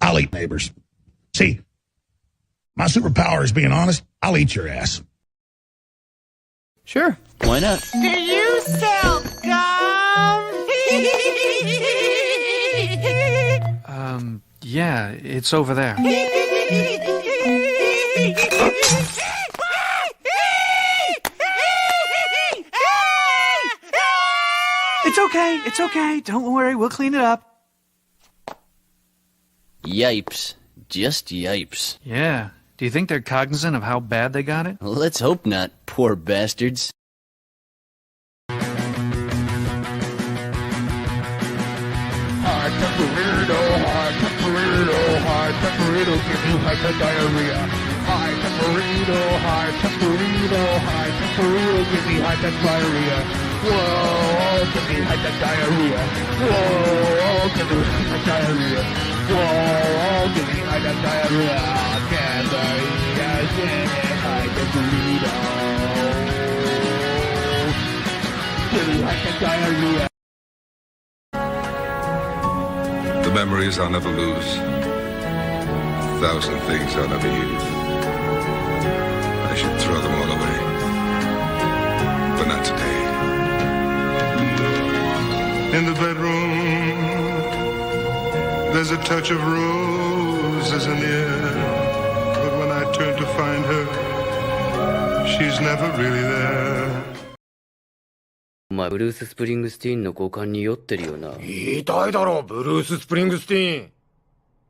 I'll eat neighbors. See, my superpower is being honest. I'll eat your ass. Sure, why not? Do you sell gum? Yeah, it's over there. It's okay. Don't worry, we'll clean it up. Yipes. Just yipes. Yeah. Do you think they're cognizant of how bad they got it? Let's hope not, poor bastards. High temperito, give you hyper-diarrhea. High temperito, give me hyper-diarrhea. Whoa, give me hyper-diarrhea. Whoa, give me hyper-diarrhea. Whoa, give me hyper-diarrhea. Can't hyper-diarrhea. Give me hyper-diarrhea. The memories I'll never lose. 1,000 things I'll never use. I should throw them all away. But not today. In the bedroom, there's a touch of roses in the air. But when I turn to find her, she's never really there. お前、ブルース・スプリングスティーンの五感に酔ってるよな。言いたいだろ、ブルース・スプリングスティーン。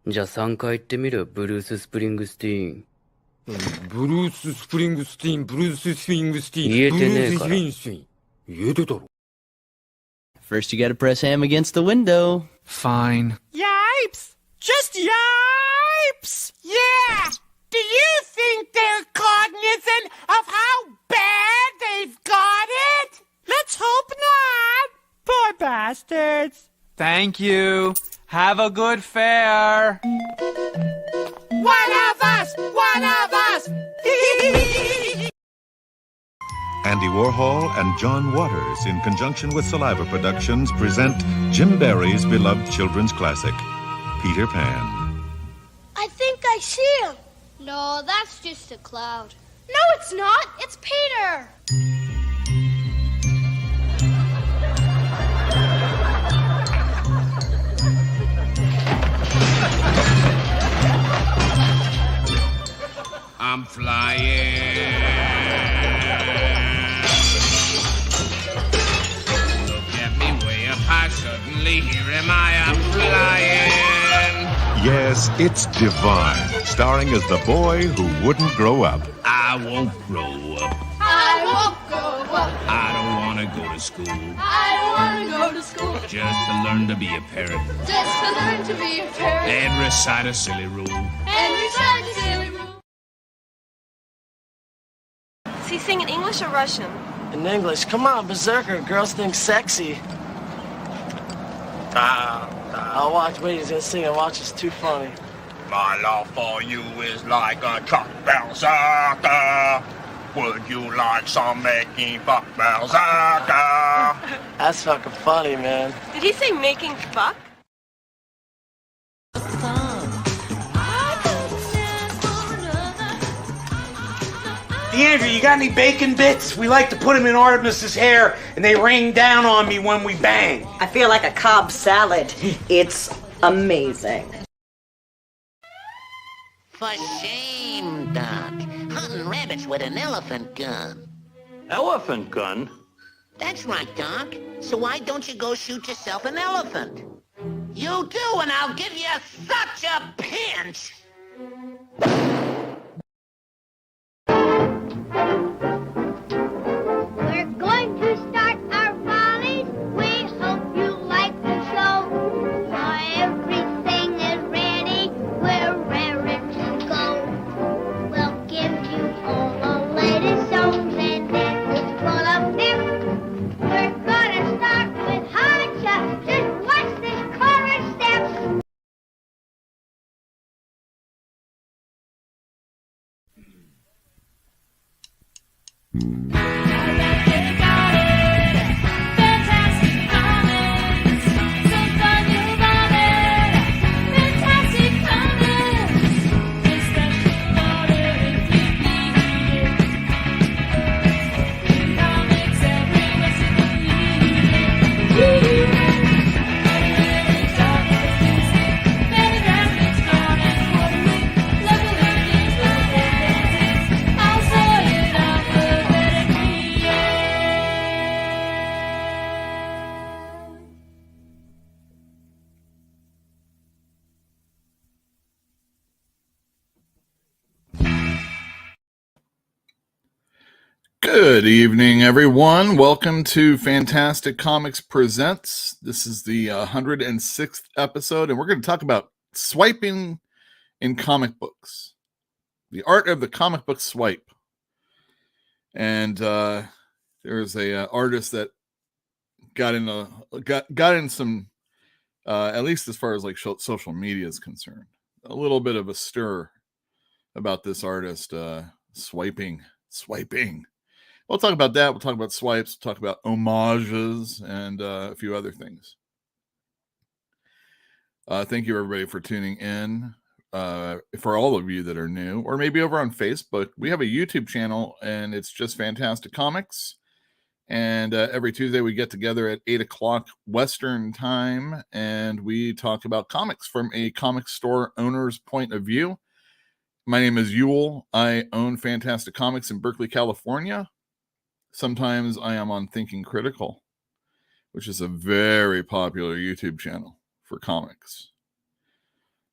じゃあ3回言ってみる、ブルース・スプリングスティーン。ブルース・スプリングスティーン、ブルース・スプリングスティーン。言えてねえから。言えてたろ。First you gotta press ham against the window. Fine. Yipes! Just yipes! Yeah! Do you think they're cognizant of how bad they've got it? Let's hope not! Poor bastards! Thank you. Have a good fair. One of us! One of us! Andy Warhol and John Waters, in conjunction with Saliva Productions, present Jim Barrie's beloved children's classic, Peter Pan. I think I see him. No, that's just a cloud. No, it's not. It's Peter. I'm flying. Look at me way up high, suddenly here am I, I'm flying. Yes, it's Divine, starring as the boy who wouldn't grow up. I won't grow up. I won't grow up. I don't want to go to school. I don't want to go to school. Just to learn to be a parrot. Just to learn to be a parrot. And recite a silly rule. And recite a silly rule. Is he singing English or Russian? In English. Come on, Berserker. Girls think sexy. I'll watch. Wait, he's gonna sing and watch. It's too funny. My love for you is like a truck berserker. Would you like some making fuck berserker? That's fucking funny, man. Did he say making fuck? D'Andrea, you got any bacon bits? We like to put them in Artemis's hair, and they rain down on me when we bang. I feel like a Cobb salad. It's amazing. For shame, Doc. Hunting rabbits with an elephant gun. Elephant gun? That's right, Doc. So why don't you go shoot yourself an elephant? You do, and I'll give you such a pinch! We're going to start our volleys. We hope you like the show. For everything is ready. We're raring to go. We'll give you all the latest songs and it's full of pep. We're gonna start with high chucks. Just watch this chorus steps. Good evening, everyone. Welcome to Fantastic Comics Presents. This is the 106th episode, and we're going to talk about swiping in comic books, the art of the comic book swipe. And there's a artist that got in some, at least as far as like social media is concerned, a little bit of a stir about this artist swiping. We'll talk about that. We'll talk about swipes. We'll talk about homages and a few other things. Thank you, everybody, for tuning in. For all of you that are new, or maybe over on Facebook, we have a YouTube channel, and it's just Fantastic Comics. And every Tuesday, we get together at 8 o'clock Western time, and we talk about comics from a comic store owner's point of view. My name is Yule. I own Fantastic Comics in Berkeley, California. Sometimes I am on Thinking Critical, which is a very popular YouTube channel for comics.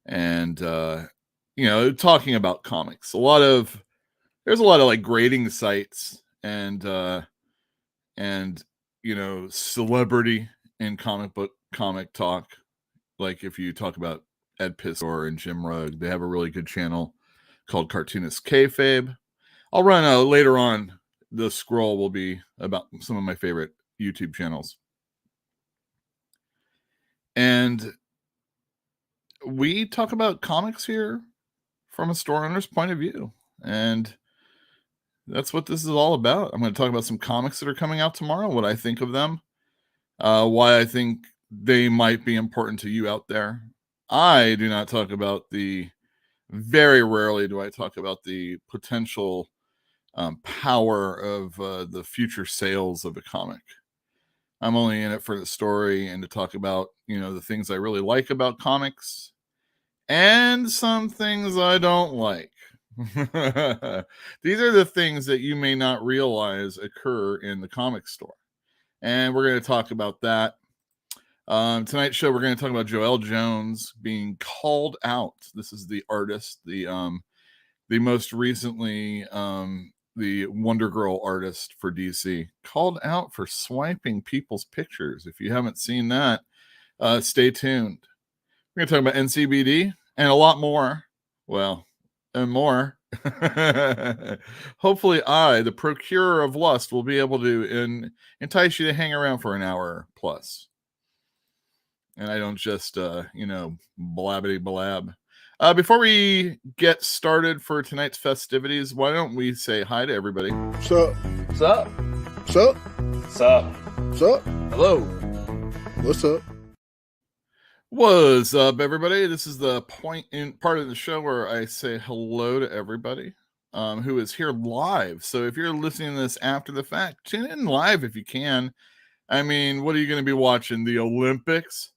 And, talking about comics. There's a lot of like grading sites and celebrity in comic talk. Like if you talk about Ed Pistor and Jim Rugg, they have a really good channel called Cartoonist Kayfabe. I'll run later on. The scroll will be about some of my favorite YouTube channels. And we talk about comics here from a store owner's point of view. And that's what this is all about. I'm going to talk about some comics that are coming out tomorrow, what I think of them, why I think they might be important to you out there. I do not talk about very rarely do I talk about the potential power of the future sales of a comic. I'm only in it for the story and to talk about, the things I really like about comics and some things I don't like. These are the things that you may not realize occur in the comic store. And we're going to talk about that. Tonight's show, we're going to talk about Joelle Jones being called out. This is the artist, the most recently the Wonder Girl artist for DC, called out for swiping people's pictures. If you haven't seen that, stay tuned. We're going to talk about NCBD and a lot more. Well, and more. Hopefully the procurer of lust, will be able to entice you to hang around for an hour plus. And I don't just, blabbity blab. Before we get started for tonight's festivities, why don't we say hi to everybody? Sup? Sup? Sup? Sup? Sup? Hello. What's up? What's up, everybody? This is the part of the show where I say hello to everybody. who is here live. So if you're listening to this after the fact, tune in live if you can. I mean, what are you going to be watching? The Olympics?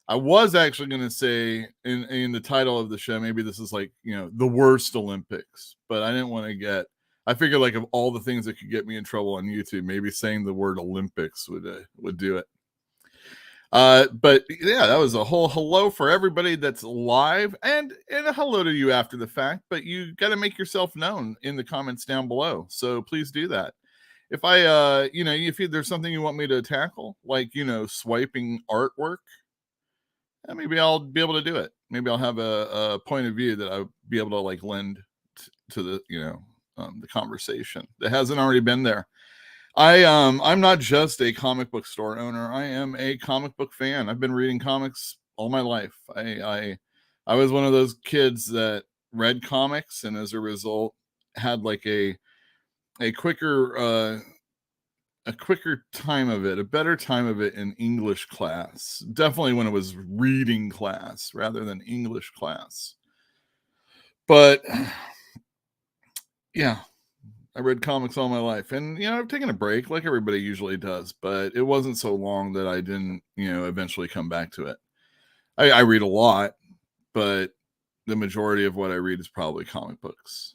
I was actually going to say in the title of the show, maybe this is like, the worst Olympics, but I didn't want to I figured like of all the things that could get me in trouble on YouTube, maybe saying the word Olympics would do it. But yeah, that was a whole hello for everybody that's live, and a hello to you after the fact, but you got to make yourself known in the comments down below. So please do that. If if there's something you want me to tackle, like, swiping artwork, maybe I'll be able to do it. Maybe I'll have a point of view that I'll be able to like lend to the, the conversation that hasn't already been there. I'm not just a comic book store owner. I am a comic book fan. I've been reading comics all my life. I was one of those kids that read comics, and as a result had like a quicker time of it, a better time of it in English class. Definitely when it was reading class rather than English class. But yeah, I read comics all my life, and I've taken a break like everybody usually does, but it wasn't so long that I didn't eventually come back to it. I read a lot, but the majority of what I read is probably comic books.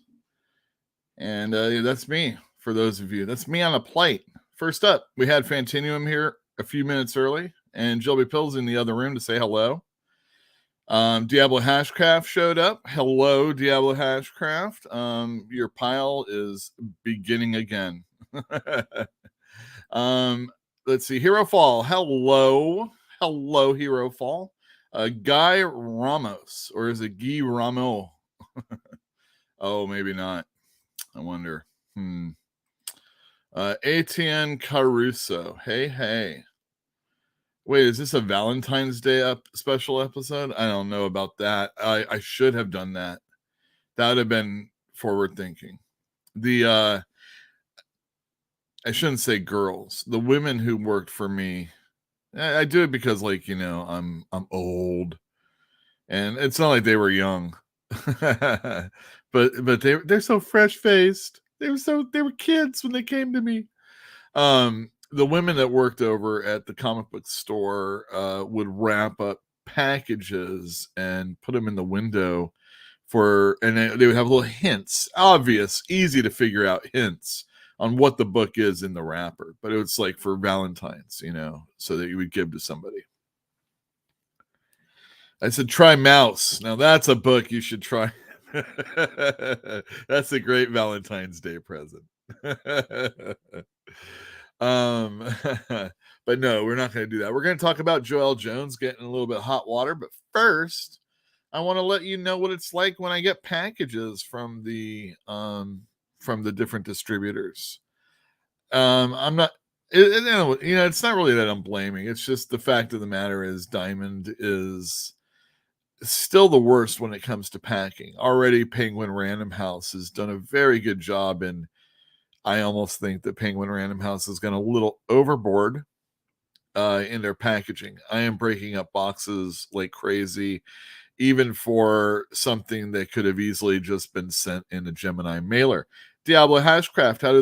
And that's me. For those of you, that's me on a plate. First up, we had Fantinuum here a few minutes early, and Jilby Pill's in the other room to say hello. Diablo Hashcraft showed up. Hello, Diablo Hashcraft. Your pile is beginning again. Let's see. Hero Fall. Hello, Hero Fall. Guy Ramos, or is it Guy Ramo? Oh, maybe not. I wonder. Etienne Caruso. Hey. Wait, is this a Valentine's Day special episode? I don't know about that. I should have done that. That would have been forward thinking. I shouldn't say girls. The women who worked for me, I do it because, like, I'm old, and it's not like they were young, but they're so fresh faced. They were kids when they came to me. The women that worked over at the comic book store would wrap up packages and put them in the window and they would have little hints, obvious, easy to figure out hints on what the book is in the wrapper. But it was like for Valentine's, so that you would give to somebody. I said, try Mouse. Now that's a book you should try. That's a great Valentine's Day present. But no, we're not going to do that. We're going to talk about Joelle Jones getting a little bit hot water. But first, I want to let you know what it's like when I get packages from the different distributors. I'm not, it's not really that I'm blaming. It's just the fact of the matter is Diamond is still the worst when it comes to packing. Already Penguin Random House has done a very good job, and I almost think that Penguin Random House has gone a little overboard in their packaging. I am breaking up boxes like crazy, even for something that could have easily just been sent in a Gemini mailer. Diablo Hashcraft, how do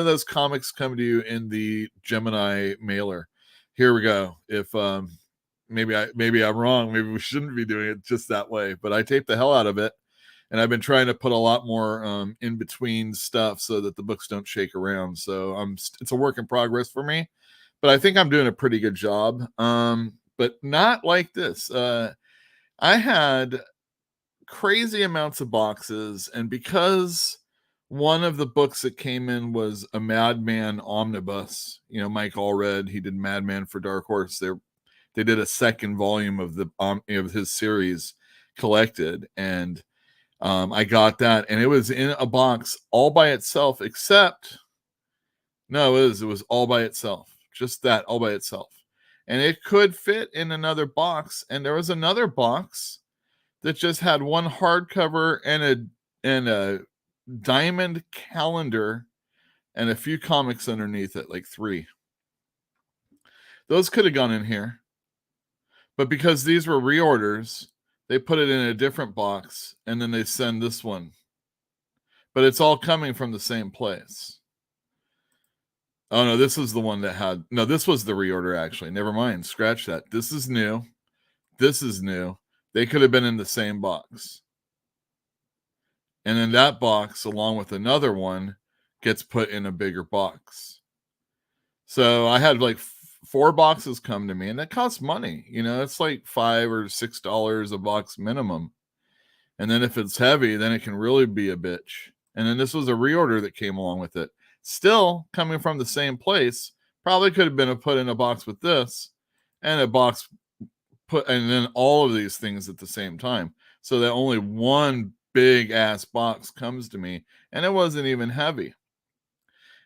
those comics come to you in the Gemini mailer? Here we go. If maybe I'm wrong, maybe we shouldn't be doing it just that way, but I taped the hell out of it. And I've been trying to put a lot more in between stuff so that the books don't shake around. So it's a work in progress for me, but I think I'm doing a pretty good job. But not like this. I had crazy amounts of boxes, and because one of the books that came in was a Madman omnibus, Mike Allred, he did Madman for Dark Horse. They did a second volume of of his series collected, and I got that, and it was in a box all by itself, it was all by itself, just that, all by itself. And it could fit in another box, and there was another box that just had one hardcover and a Diamond calendar and a few comics underneath it, like 3. Those could have gone in here, but because these were reorders, they put it in a different box, and then they send this one. but it's all coming from the same place. Oh no, this was the one that had, no, this was the reorder actually. Never mind, scratch that. This is new. This is new. They could have been in the same box. And then that box, along with another one, gets put in a bigger box. So I had like 4 boxes come to me, and that costs money. You know, it's like $5 or $6 a box minimum. And then if it's heavy, then it can really be a bitch. And then this was a reorder that came along with it. Still coming from the same place. Probably could have been put in a box with this, and a box put, and then all of these things at the same time. So that only one big ass box comes to me, and it wasn't even heavy.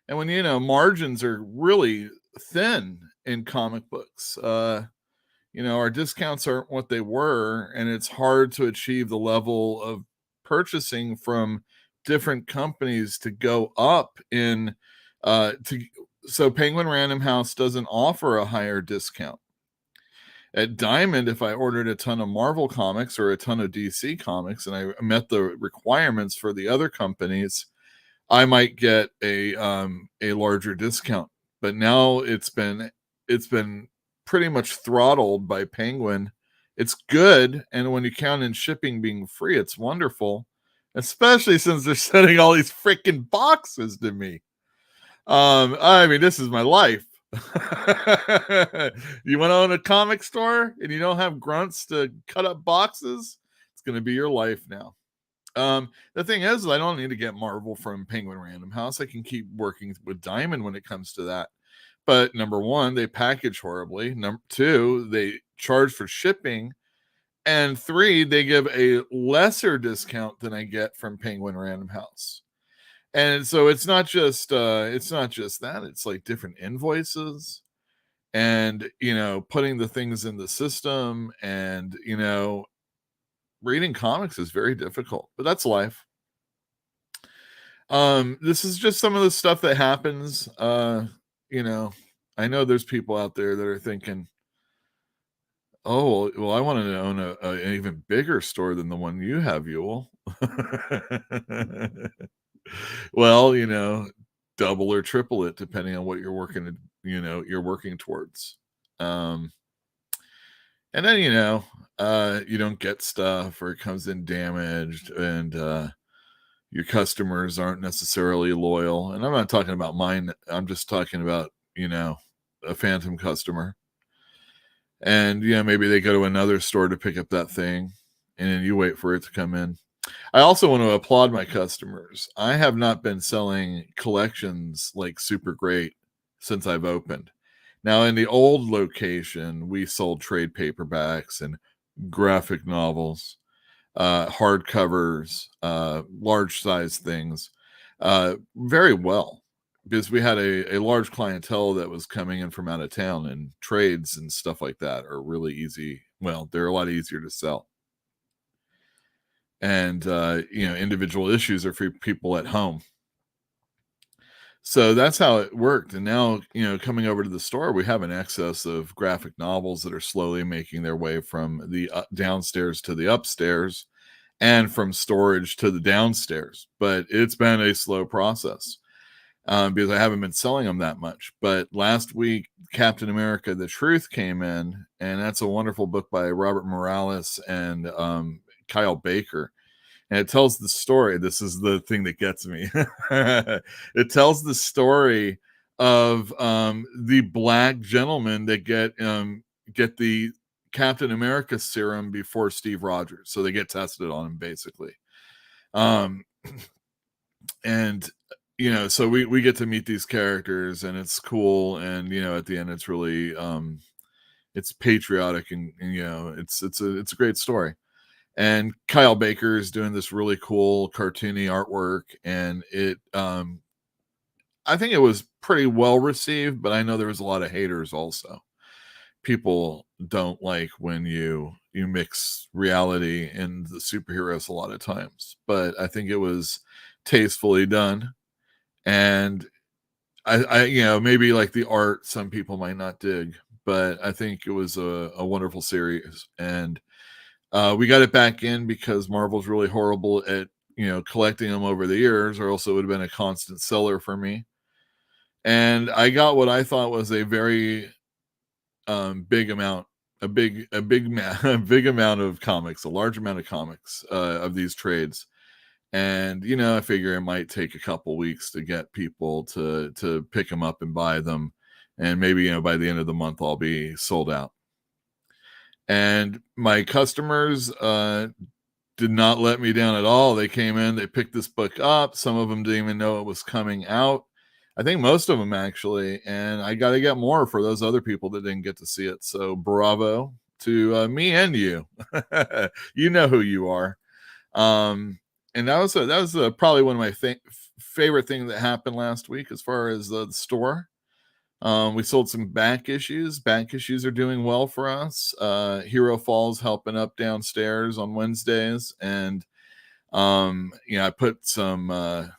And when, you know, margins are really thin in comic books, you know, our discounts aren't what they were, and it's hard to achieve the level of purchasing from different companies to go up in so Penguin Random House doesn't offer a higher discount. At Diamond, if I ordered a ton of Marvel comics or a ton of DC comics and I met the requirements for the other companies, I might get a larger discount. But now it's been pretty much throttled by Penguin. It's good, and when you count in shipping being free, it's wonderful, especially since they're sending all these freaking boxes to me. I mean, this is my life. You want to own a comic store and you don't have grunts to cut up boxes? It's going to be your life now. The thing is, I don't need to get Marvel from Penguin Random House. I can keep working with Diamond when it comes to that. But number one, they package horribly. Number two, they charge for shipping. And 3, they give a lesser discount than I get from Penguin Random House. And so it's not just that. It's like different invoices, and, you know, putting the things in the system, and, you know, reading comics is very difficult, but that's life. This is just some of the stuff that happens. You know, I know there's people out there that are thinking, oh, well, I wanted to own an even bigger store than the one you have, Yule. Well, you know, double or triple it depending on what you're working towards. And then, you know, you don't get stuff, or it comes in damaged, and your customers aren't necessarily loyal. And I'm not talking about mine. I'm just talking about, you know, a phantom customer. And, you know, maybe they go to another store to pick up that thing, and then you wait for it to come in. I also want to applaud my customers. I have not been selling collections like super great since I've opened. Now, in the old location, we sold trade paperbacks and graphic novels, hardcovers, large size things, very well, because we had a large clientele that was coming in from out of town, and trades and stuff like that are really easy. Well, they're a lot easier to sell. And, you know, individual issues are for people at home. So that's how it worked. And now, you know, coming over to the store, we have an excess of graphic novels that are slowly making their way from the downstairs to the upstairs, and from storage to the downstairs. But it's been a slow process, because I haven't been selling them that much. But last week, Captain America: The Truth came in, and that's a wonderful book by Robert Morales and Kyle Baker. And it tells the story. This is the thing that gets me. It tells the story of the black gentlemen that get the Captain America serum before Steve Rogers. So they get tested on him, basically. And, you know, so we get to meet these characters, and it's cool. And, you know, at the end, it's really it's patriotic, and you know, it's a great story. And Kyle Baker is doing this really cool cartoony artwork, and it I think it was pretty well received, but I know there was a lot of haters also. People don't like when you mix reality and the superheroes a lot of times, but I think it was tastefully done. And I you know, maybe like the art some people might not dig, but I think it was a wonderful series. And we got it back in because Marvel's really horrible at collecting them over the years, or else it would have been a constant seller for me. And I got what I thought was a very big amount, a big amount of comics, a large amount of comics of these trades. And I figure it might take a couple weeks to get people to pick them up and buy them, and maybe by the end of the month I'll be sold out. And my customers did not let me down at all. They came in, they picked this book up. Some of them didn't even know it was coming out. I think most of them actually. And I got to get more for those other people that didn't get to see it. So bravo to me and you. You know who you are. And that was probably one of my favorite things that happened last week as far as the store. We sold some back issues. Back issues are doing well for us. Hero Falls helping up downstairs on Wednesdays. And, I put some, a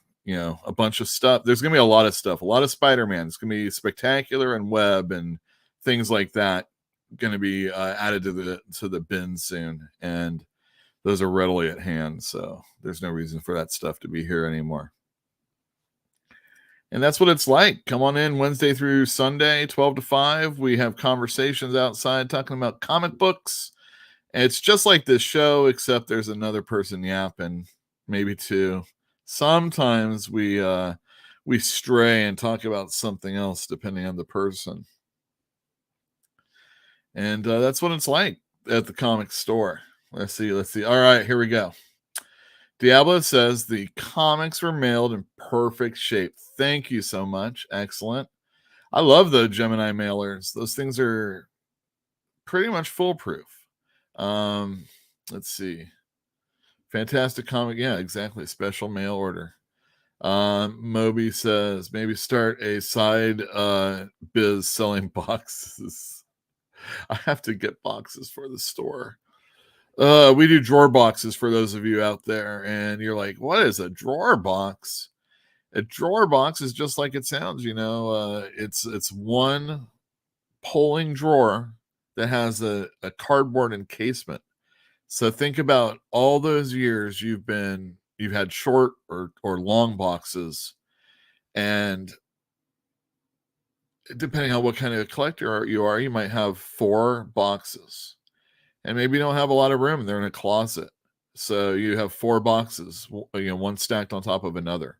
bunch of stuff. There's going to be a lot of stuff, a lot of Spider-Man. It's going to be Spectacular and Web and things like that going to be added to the bin soon. And those are readily at hand. So there's no reason for that stuff to be here anymore. And that's what it's like. Come on in Wednesday through Sunday, 12 to 5. We have conversations outside talking about comic books. And it's just like this show, except there's another person yapping, maybe two. Sometimes we stray and talk about something else depending on the person. And that's what it's like at the comic store. Let's see. All right, here we go. Diablo says the comics were mailed in perfect shape. Thank you so much. Excellent. I love the Gemini mailers. Those things are pretty much foolproof. Let's see. Fantastic comic. Yeah, exactly. Special mail order. Moby says maybe start a side biz selling boxes. I have to get boxes for the store. We do drawer boxes for those of you out there, and you're like, what is a drawer box? A drawer box is just like it sounds, it's one polling drawer that has a cardboard encasement. So think about all those years you've had short or long boxes, and depending on what kind of collector you are, you might have 4 boxes. And maybe you don't have a lot of room. They're in a closet. So you have 4 boxes, one stacked on top of another.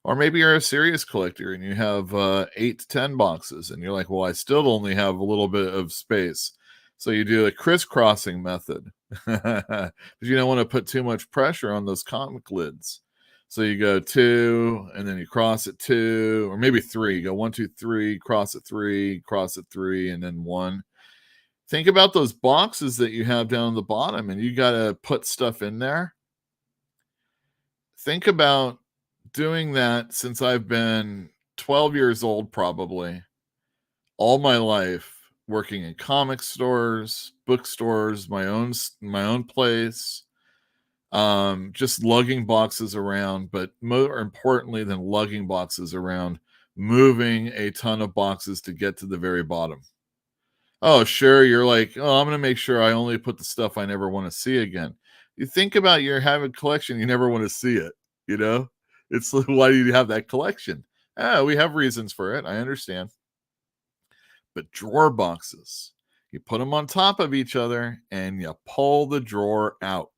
Or maybe you're a serious collector and you have 8 to 10 boxes. And you're like, well, I still only have a little bit of space. So you do a crisscrossing method. Because you don't want to put too much pressure on those comic lids. So you go 2, and then you cross it 2, or maybe 3. You go 1, 2, 3, cross it 3, and then 1. Think about those boxes that you have down at the bottom, and you got to put stuff in there. Think about doing that since I've been 12 years old, probably, all my life, working in comic stores, bookstores, my own place, just lugging boxes around, but more importantly than lugging boxes around, moving a ton of boxes to get to the very bottom. Oh, sure. You're like, oh, I'm going to make sure I only put the stuff I never want to see again. You think about your having collection, you never want to see it. It's why do you have that collection? We have reasons for it. I understand. But drawer boxes, you put them on top of each other and you pull the drawer out.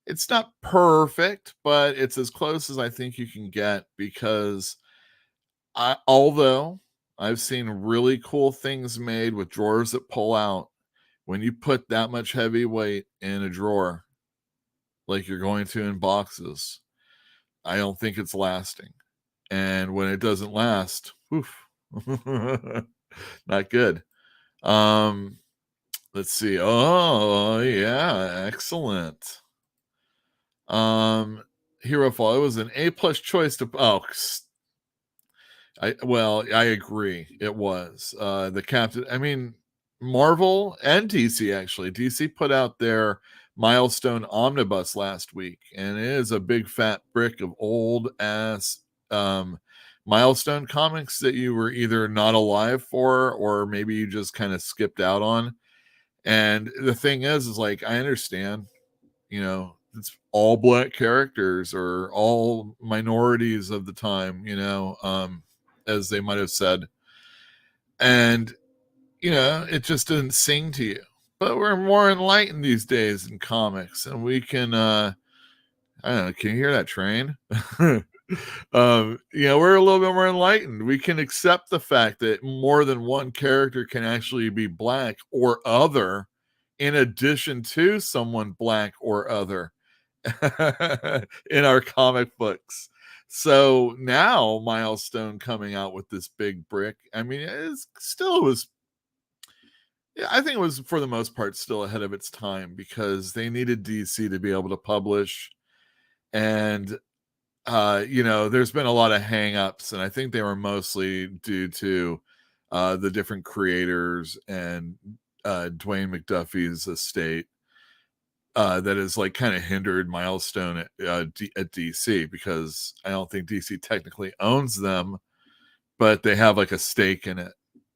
It's not perfect, but it's as close as I think you can get, because although I've seen really cool things made with drawers that pull out, when you put that much heavy weight in a drawer, like you're going to in boxes, I don't think it's lasting. And when it doesn't last, oof, not good. Let's see. Oh, yeah, excellent. Hero Fall, it was an A+ choice to I agree. It was the captain. Marvel and DC, actually. DC put out their Milestone Omnibus last week, and it is a big fat brick of old ass Milestone comics that you were either not alive for, or maybe you just kind of skipped out on. And the thing is like, I understand, it's all black characters or all minorities of the time, as they might have said. And, it just didn't sing to you. But we're more enlightened these days in comics, and we can, I don't know, can you hear that train? We're a little bit more enlightened. We can accept the fact that more than one character can actually be black or other, in addition to someone black or other in our comic books. So now Milestone coming out with this big brick, I mean, I think it was for the most part still ahead of its time, because they needed DC to be able to publish. And there's been a lot of hang-ups, and I think they were mostly due to the different creators and Dwayne McDuffie's estate that has like kind of hindered Milestone at DC, because I don't think DC technically owns them, but they have like a stake in it.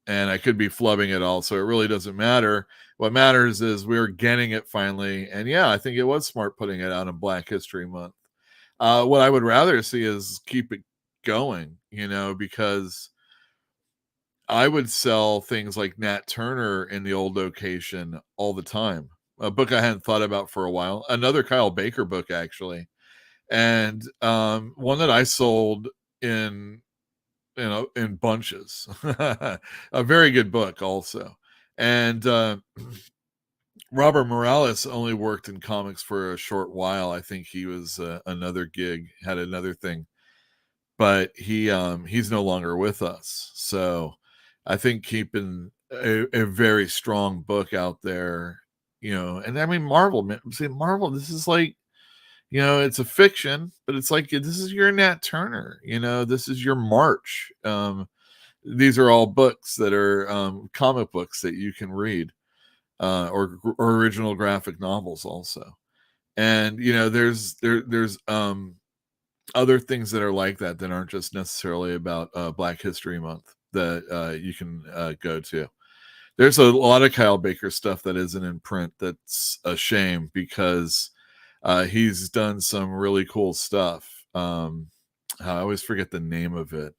And I could be flubbing it all, so it really doesn't matter. What matters is we're getting it finally. And yeah, I think it was smart putting it out in Black History Month. What I would rather see is keep it going, because I would sell things like Nat Turner in the old location all the time. A book I hadn't thought about for a while. Another Kyle Baker book, actually. And one that I sold in bunches. A very good book also. And Robert Morales only worked in comics for a short while. I think he was another gig, had another thing, but he's no longer with us. So I think keeping a very strong book out there, and I mean, Marvel, this is like, it's a fiction, but it's like, this is your Nat Turner, this is your March. These are all books that are comic books that you can read. Or original graphic novels also. And there's other things that are like that aren't just necessarily about Black History Month that you can go to. There's a lot of Kyle Baker stuff that isn't in print. That's a shame, because he's done some really cool stuff. I always forget the name of it.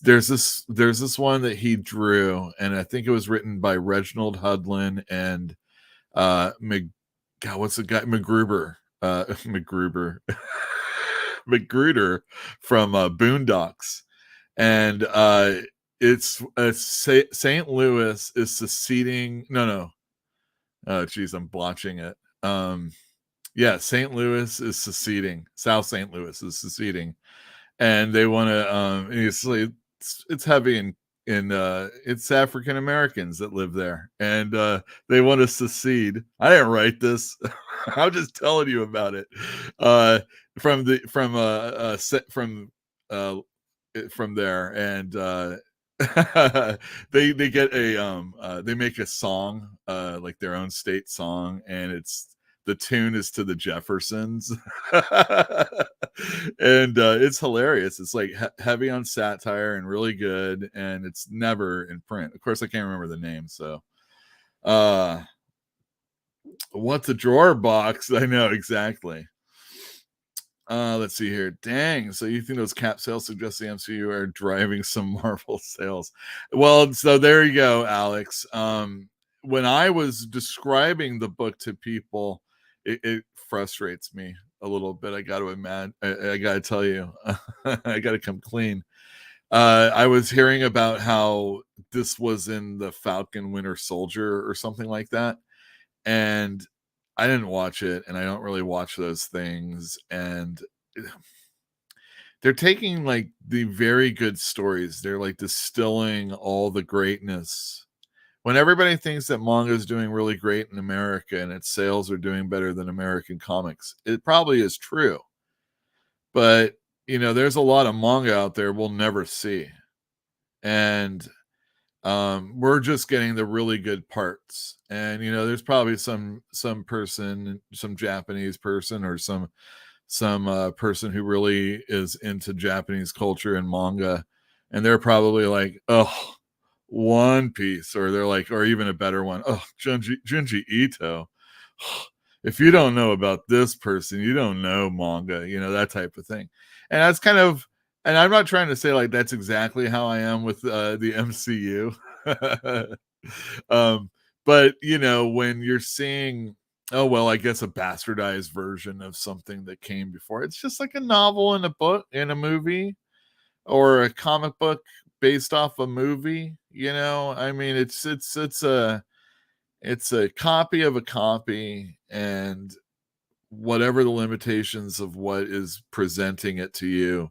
There's this one that he drew, and I think it was written by Reginald Hudlin and what's the guy, McGruber Magruder from Boondocks, and it's St. Louis is seceding. Oh geez, I'm blotching it. St. Louis is seceding. South St. Louis is seceding. And they want to it's heavy in it's African Americans that live there, and they want to secede. I didn't write this. I'm just telling you about it. From there, and they get they make a song, like their own state song, and the tune is to the Jeffersons. And it's hilarious. It's like heavy on satire and really good, and it's never in print. Of course, I can't remember the name. So what's a drawer box? I know exactly. Let's see here. Dang. So you think those cap sales suggest the MCU are driving some Marvel sales? Well, so there you go, Alex. When I was describing the book to people, it frustrates me a little bit. I got to tell you, I got to come clean. I was hearing about how this was in the Falcon Winter Soldier or something like that. And I didn't watch it, and I don't really watch those things. And they're taking like the very good stories. They're like distilling all the greatness. When everybody thinks that manga is doing really great in America and its sales are doing better than American comics, it probably is true. But, there's a lot of manga out there we'll never see. And we're just getting the really good parts. And, there's probably some person, some Japanese person, or some person who really is into Japanese culture and manga. And they're probably like, oh, One Piece, or they're like, or even a better one, oh, Junji Ito, if you don't know about this person, you don't know manga, that type of thing. And that's kind of, and I'm not trying to say like that's exactly how I am with the MCU. But when you're seeing, oh well, I guess a bastardized version of something that came before, it's just like a novel in a book, in a movie, or a comic book based off a movie. I mean, it's a copy of a copy, and whatever the limitations of what is presenting it to you,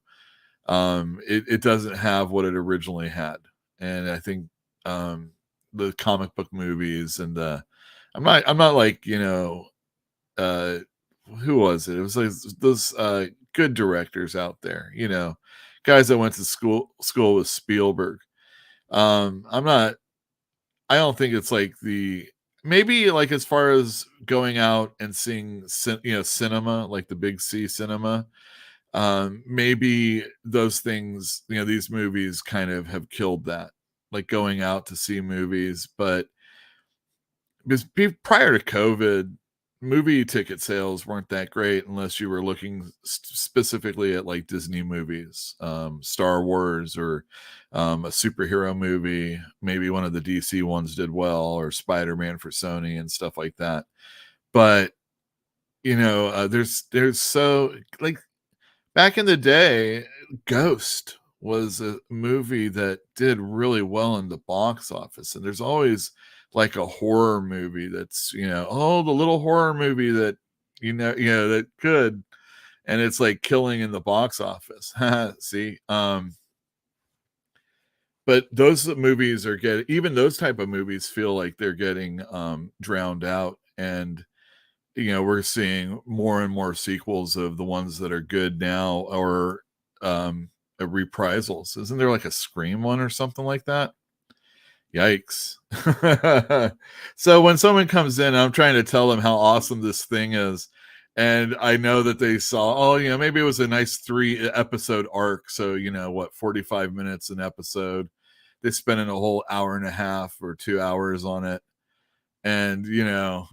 it doesn't have what it originally had. And I think the comic book movies and I'm not like, who was it? It was like those good directors out there, guys that went to school with Spielberg. I don't think it's like maybe like as far as going out and seeing cinema, like the big C cinema, maybe those things, these movies kind of have killed that, like going out to see movies. But because prior to COVID, movie ticket sales weren't that great unless you were looking specifically at like Disney movies, Star Wars, or a superhero movie. Maybe one of the DC ones did well, or Spider-Man for Sony and stuff like that. But there's so, like, back in the day, Ghost was a movie that did really well in the box office, and there's always like a horror movie that's the little horror movie that that could, and it's like killing in the box office. See, but those movies are getting, even those type of movies feel like they're getting drowned out, and we're seeing more and more sequels of the ones that are good now, or reprisals. Isn't there like a Scream one or something like that? Yikes. So when someone comes in, I'm trying to tell them how awesome this thing is, and I know that they saw, maybe it was a nice 3-episode arc, so 45 minutes an episode. They spent a whole hour and a half or 2 hours on it, and I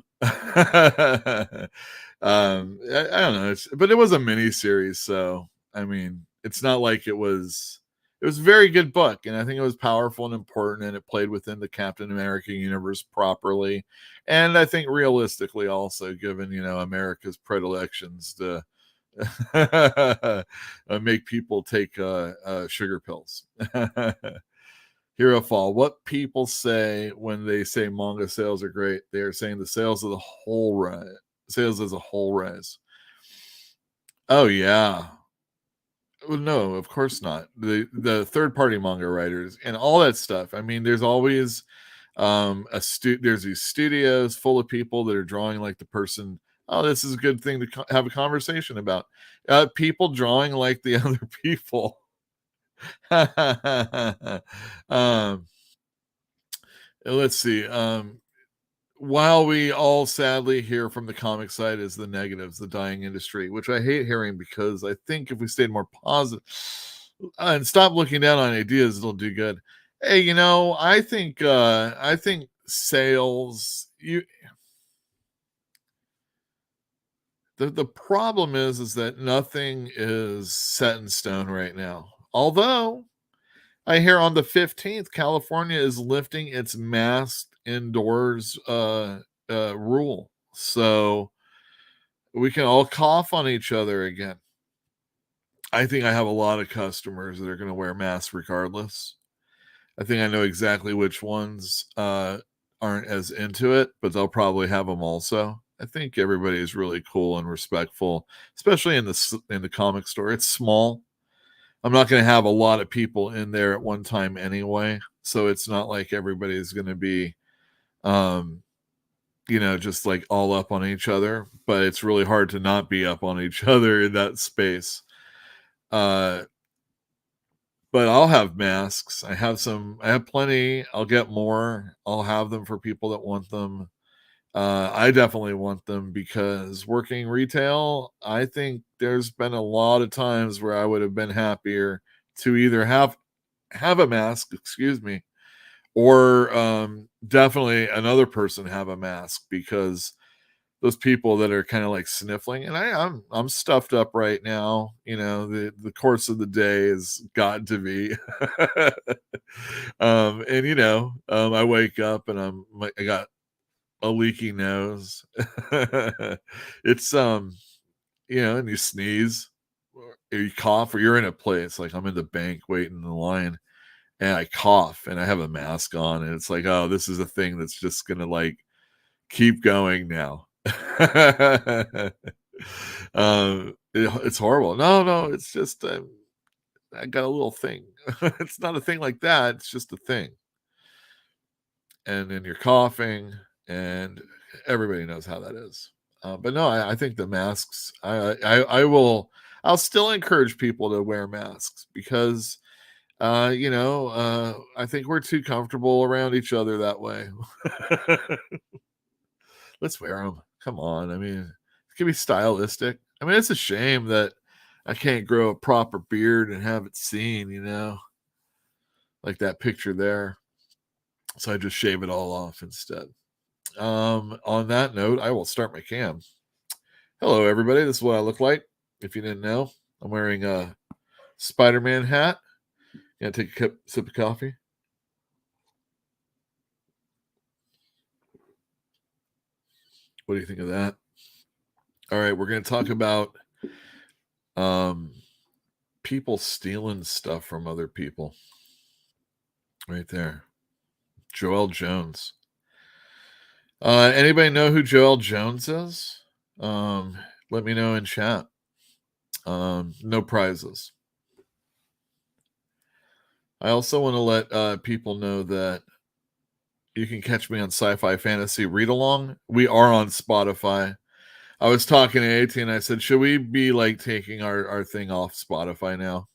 don't know, but it was a mini series, so I mean, it's not like it was a very good book, and I think it was powerful and important, and it played within the Captain America universe properly, and I think realistically also, given America's predilections to make people take sugar pills. Hero Fall. What people say when they say manga sales are great, they are saying the sales as a whole rise. Oh yeah. Well, no, of course not. The third party manga writers and all that stuff. I mean, there's always there's these studios full of people that are drawing like the person. Oh, this is a good thing to have a conversation about. People drawing like the other people. Let's see. While we all sadly hear from the comic side is the negatives, the dying industry, which I hate hearing, because I think if we stayed more positive and stop looking down on ideas, it'll do good. Hey, I think sales, the problem is that nothing is set in stone right now. Although I hear on the 15th, California is lifting its masked indoors rule. So we can all cough on each other again. I think I have a lot of customers that are going to wear masks regardless. I think I know exactly which ones aren't as into it, but they'll probably have them also. I think everybody is really cool and respectful, especially in the comic store. It's small. I'm not going to have a lot of people in there at one time anyway, so it's not like everybody's going to be, just like all up on each other. But it's really hard to not be up on each other in that space. But I'll have masks. I have plenty. I'll get more. I'll have them for people that want them. I definitely want them, because working retail, I think there's been a lot of times where I would have been happier to either have a mask, or definitely another person have a mask, because those people that are kind of like sniffling. And I'm stuffed up right now. You know, the course of the day has got to be. And you know, I wake up and I got a leaky nose. It's you know, and you sneeze or you cough, or you're in a place like I'm in the bank waiting in the line, and I cough and I have a mask on, and it's like, oh, this is a thing that's just gonna like keep going now. It's horrible. No, it's just I got a little thing. It's not a thing like that. It's just a thing. And then you're coughing, and everybody knows how that is. But no, I think the masks. I'll still encourage people to wear masks because, you know, I think we're too comfortable around each other that way. Let's wear them. Come on. I mean, it can be stylistic. I mean, it's a shame that I can't grow a proper beard and have it seen, you know, like that picture there. So I just shave it all off instead. On that note, I will start my cam. Hello, everybody. This is what I look like. If you didn't know, I'm wearing a Spider-Man hat. Gonna take a sip of coffee. What do you think of that? All right, we're going to talk about people stealing stuff from other people. Right there. Joelle Jones. Anybody know who Joelle Jones is? Let me know in chat. No prizes. I also want to let people know that you can catch me on Sci-Fi Fantasy Read Along. We are on Spotify. I was talking to AT and I said, should we be like taking our thing off Spotify now?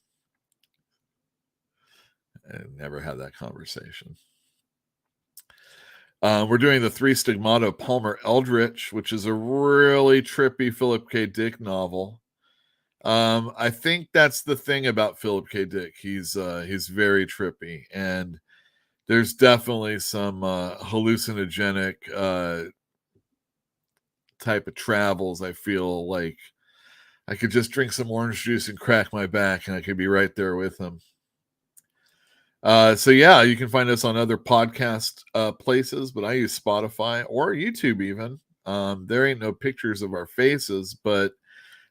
I never had that conversation. We're doing the Three Stigmata Palmer Eldritch, which is a really trippy Philip K. Dick novel. I think that's the thing about Philip K. Dick. He's very trippy, and there's definitely some hallucinogenic type of travels. I feel like I could just drink some orange juice and crack my back, and I could be right there with him. So yeah, you can find us on other podcast places, but I use Spotify or YouTube even. There ain't no pictures of our faces, but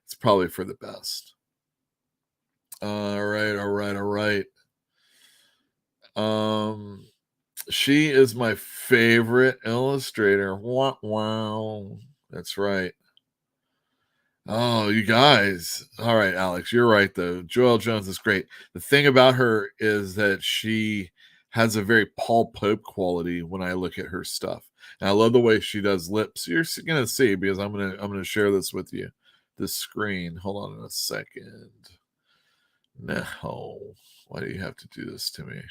it's probably for the best. All right. She is my favorite illustrator. Wow. That's right. Oh, you guys. All right, Alex, you're right, though. Joelle Jones is great. The thing about her is that she has a very Paul Pope quality when I look at her stuff. And I love the way she does lips. You're going to see, because I'm going to share this with you. This screen. Hold on a second. No. Why do you have to do this to me?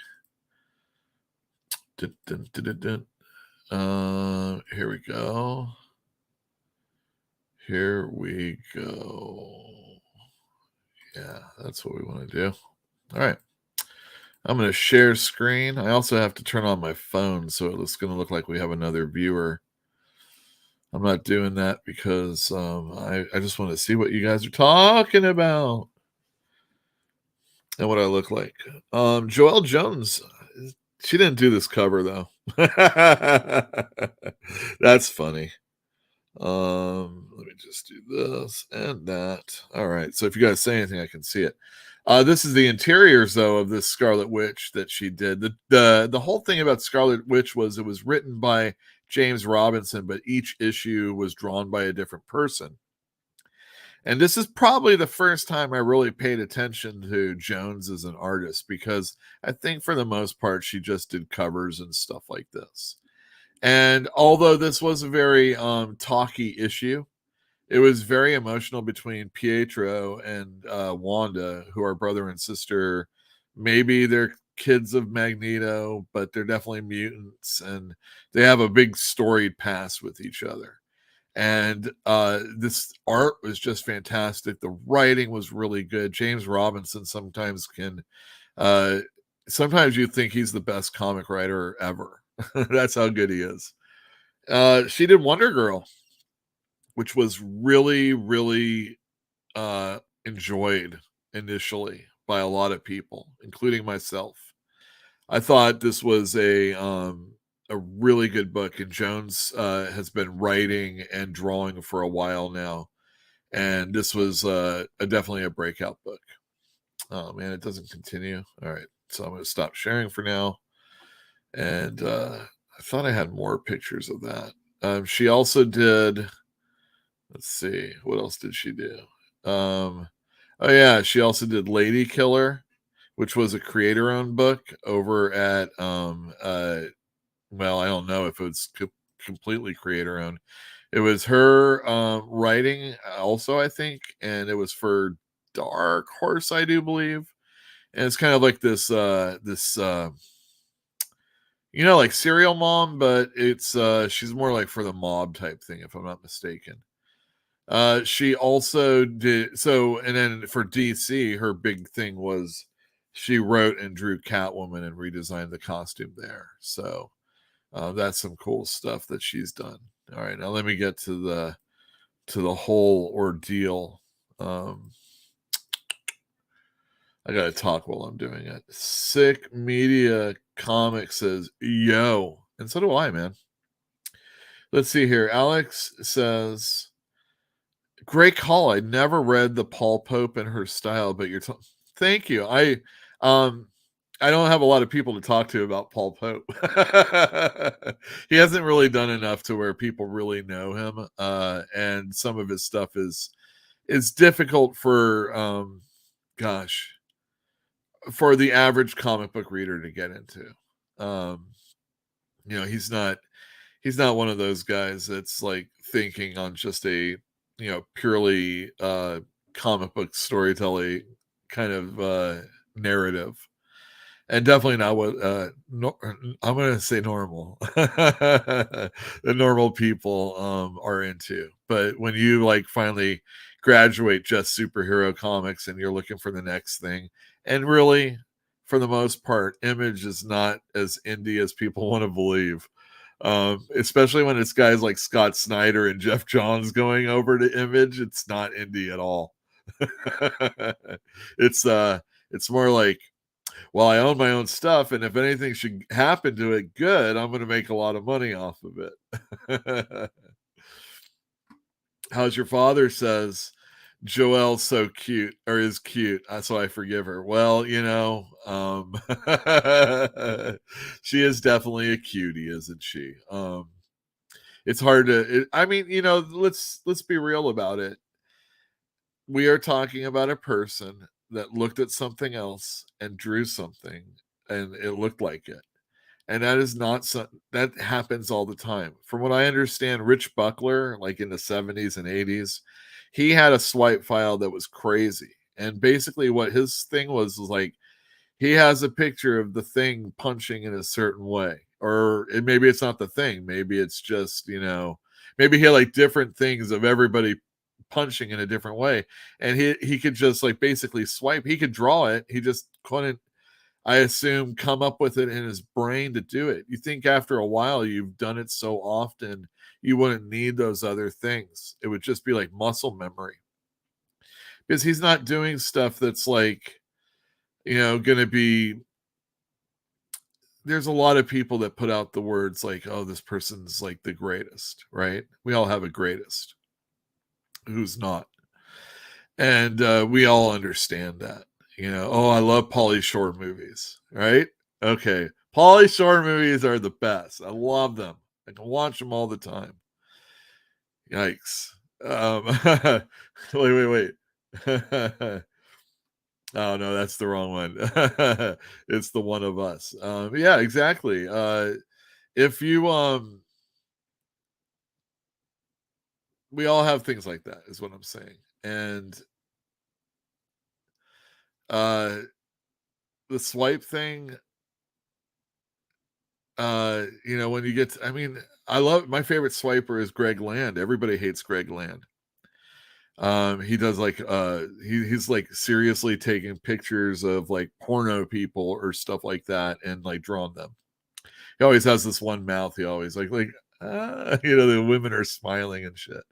Here we go. Here we go. Yeah, that's what we want to do. All right. I'm going to share screen. I also have to turn on my phone, so it's going to look like we have another viewer. I'm not doing that because I just want to see what you guys are talking about and what I look like. Joelle Jones, she didn't do this cover, though. That's funny. Let me just do this and that. All right. So if you guys say anything, I can see it. This is the interiors, though, of this Scarlet Witch that she did. The whole thing about Scarlet Witch was it was written by James Robinson, but each issue was drawn by a different person. And this is probably the first time I really paid attention to Jones as an artist, because I think for the most part, she just did covers and stuff like this. And although this was a very talky issue, it was very emotional between Pietro and Wanda, who are brother and sister. Maybe they're kids of Magneto, but they're definitely mutants, and they have a big storied past with each other. And this art was just fantastic. The writing was really good. James Robinson sometimes you think he's the best comic writer ever. That's how good he is. She did Wonder Girl. which was really, really enjoyed initially by a lot of people, including myself. I thought this was a really good book, and Jones has been writing and drawing for a while now, and this was definitely a breakout book. Oh man, it doesn't continue. All right, so I'm going to stop sharing for now. And I thought I had more pictures of that. She also did. Let's see, what else did she do? Oh yeah, she also did Lady Killer, which was a creator-owned book over at well, I don't know if it was completely creator-owned. It was her writing also, I think, and it was for Dark Horse, I do believe. And it's kind of like this you know, like Serial Mom, but it's she's more like for the mob type thing, if I'm not mistaken. She also did so, and then for DC, her big thing was she wrote and drew Catwoman and redesigned the costume there. So that's some cool stuff that she's done. All right, now let me get to the whole ordeal. I gotta talk while I'm doing it. Sick Media Comics says, yo. And so do I, man. Let's see here. Alex says, great call. I never read the Paul Pope and her style, but you're thank you. I don't have a lot of people to talk to about Paul Pope. He hasn't really done enough to where people really know him. And some of his stuff is difficult for for the average comic book reader to get into. You know, he's not one of those guys that's like thinking on just a, you know, purely comic book storytelling kind of narrative. And definitely not what I'm going to say normal. The normal people are into. But when you like finally graduate just superhero comics and you're looking for the next thing, and really, for the most part, Image is not as indie as people want to believe. Especially when it's guys like Scott Snyder and Jeff Johns going over to Image, it's not indie at all. It's more like, well, I own my own stuff, and if anything should happen to it good, I'm going to make a lot of money off of it. How's your father? Says Joelle's so cute, or is cute, so I forgive her. Well, you know, she is definitely a cutie, isn't she? It's hard to. I mean, you know, let's be real about it. We are talking about a person that looked at something else and drew something and it looked like it. And that is not that happens all the time. From what I understand, Rich Buckler, like in the 70s and 80s, he had a swipe file that was crazy. And basically what his thing was like, he has a picture of the thing punching in a certain way. Or maybe it's not the thing. Maybe it's just, you know, maybe he had like different things of everybody punching in a different way, and he could just like basically swipe. He could draw it, he just couldn't, I assume, come up with it in his brain to do it. You think after a while you've done it so often you wouldn't need those other things. It would just be like muscle memory, because he's not doing stuff that's like, you know, gonna be, there's a lot of people that put out the words like, oh, this person's like the greatest, right? We all have a greatest. Who's not? And we all understand that, you know. Oh, I love Pauly Shore movies, right? Okay, Pauly Shore movies are the best. I love them. I can watch them all the time. Yikes. Wait. Oh no, that's the wrong one. It's The One of Us. Yeah, exactly. If you we all have things like that, is what I'm saying. And the swipe thing, you know, when you get to, I mean, I love, my favorite swiper is Greg Land. Everybody hates Greg Land. He does like he's like seriously taking pictures of like porno people or stuff like that and like drawing them. He always has this one mouth. He always like you know, the women are smiling and shit.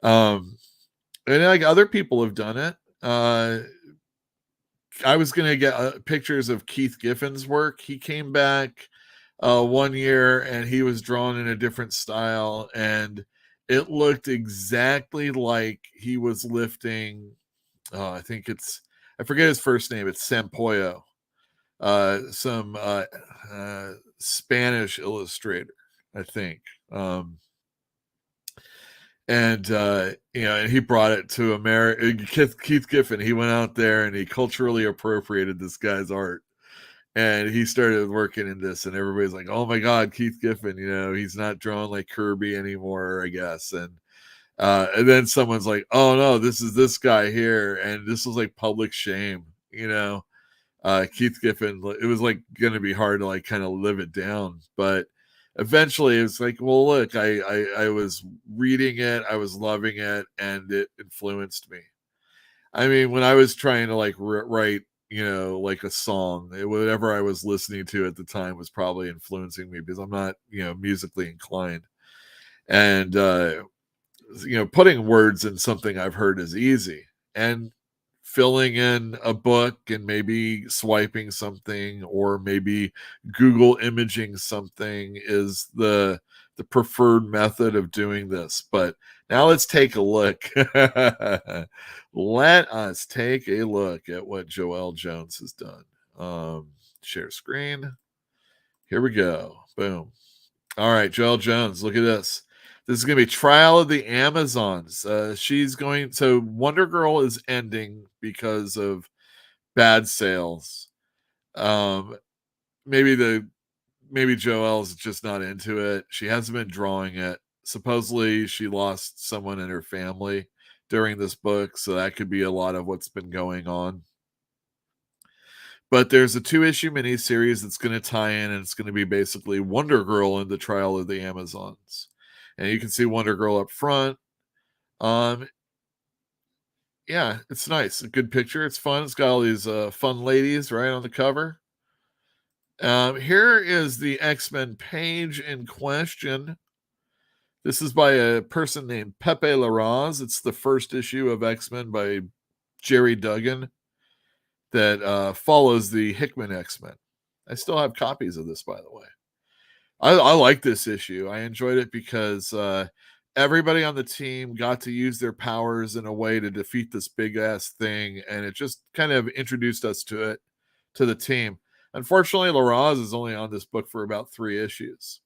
And like other people have done it. I was gonna get pictures of Keith Giffen's work. He came back one year and he was drawn in a different style, and it looked exactly like he was lifting. I forget his first name. It's Sampoyo, some Spanish illustrator, I think. And he brought it to America. Keith Giffen, he went out there and he culturally appropriated this guy's art, and he started working in this, and everybody's like, oh my god, Keith Giffen, he's not drawing like Kirby anymore, I guess. And then someone's like, oh no, this is this guy here, and this was like public shame. Keith Giffen, it was like going to be hard to like kind of live it down, but eventually it's like, well, look, I was reading it, I was loving it, and it influenced me. I mean, when I was trying to like write, like a song, whatever I was listening to at the time was probably influencing me, because I'm not, musically inclined. And, putting words in something I've heard is easy. And filling in a book and maybe swiping something or maybe Google imaging something is the preferred method of doing this. But now let's take a look. Let us take a look at what Joelle Jones has done. Share screen. Here we go. Boom. All right, Joelle Jones, look at this. This is going to be Trial of the Amazons. So Wonder Girl is ending because of bad sales. Maybe Joelle's just not into it. She hasn't been drawing it. Supposedly she lost someone in her family during this book, so that could be a lot of what's been going on. But there's a 2-issue miniseries that's going to tie in, and it's going to be basically Wonder Girl and the Trial of the Amazons. And you can see Wonder Girl up front. Yeah, it's nice. A good picture. It's fun. It's got all these fun ladies right on the cover. Here is the X-Men page in question. This is by a person named Pepe Larraz. It's the first issue of X-Men by Jerry Duggan that follows the Hickman X-Men. I still have copies of this, by the way. I like this issue. I enjoyed it because everybody on the team got to use their powers in a way to defeat this big ass thing, and it just kind of introduced us to the team. Unfortunately, Larraz is only on this book for about 3 issues.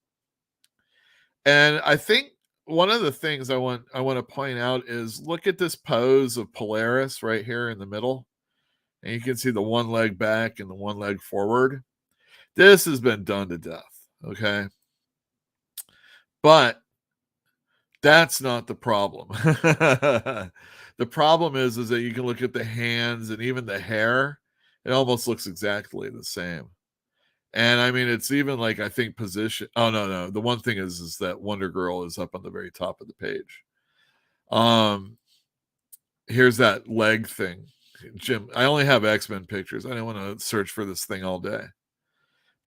And I think one of the things I want to point out is look at this pose of Polaris right here in the middle. And you can see the one leg back and the one leg forward. This has been done to death. Okay. But that's not the problem. The problem is that you can look at the hands and even the hair. It almost looks exactly the same. And I mean, it's even like, I think position. Oh, no. The one thing is that Wonder Girl is up on the very top of the page. Here's that leg thing. Jim, I only have X-Men pictures. I don't want to search for this thing all day.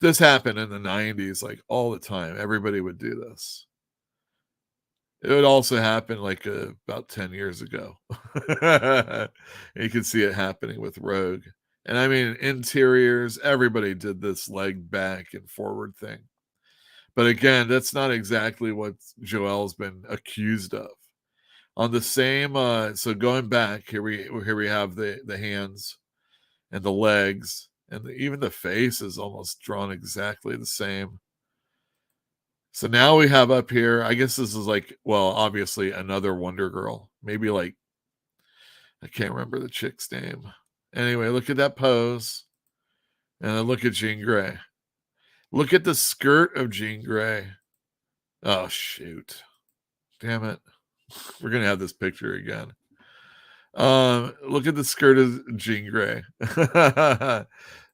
This happened in the 90s, like all the time. Everybody would do this. It would also happen like about 10 years ago. You can see it happening with Rogue. And I mean, interiors, everybody did this leg back and forward thing. But again, that's not exactly what Joelle's been accused of. On the same, so going back, here we have the hands and the legs, and even the face is almost drawn exactly the same. So now we have up here, I guess this is like, well, obviously another Wonder Girl. Maybe like, I can't remember the chick's name. Anyway, look at that pose. And then look at Jean Grey. Look at the skirt of Jean Grey. Oh, shoot. Damn it. We're going to have this picture again. Look at the skirt of Jean Grey. And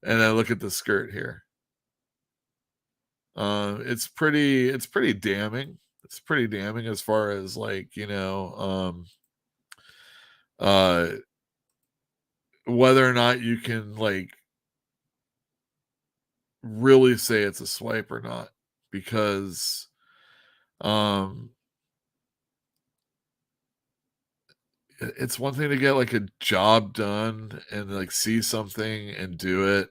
then look at the skirt here. It's pretty damning. It's pretty damning as far as like, whether or not you can like really say it's a swipe or not, because it's one thing to get like a job done and like see something and do it,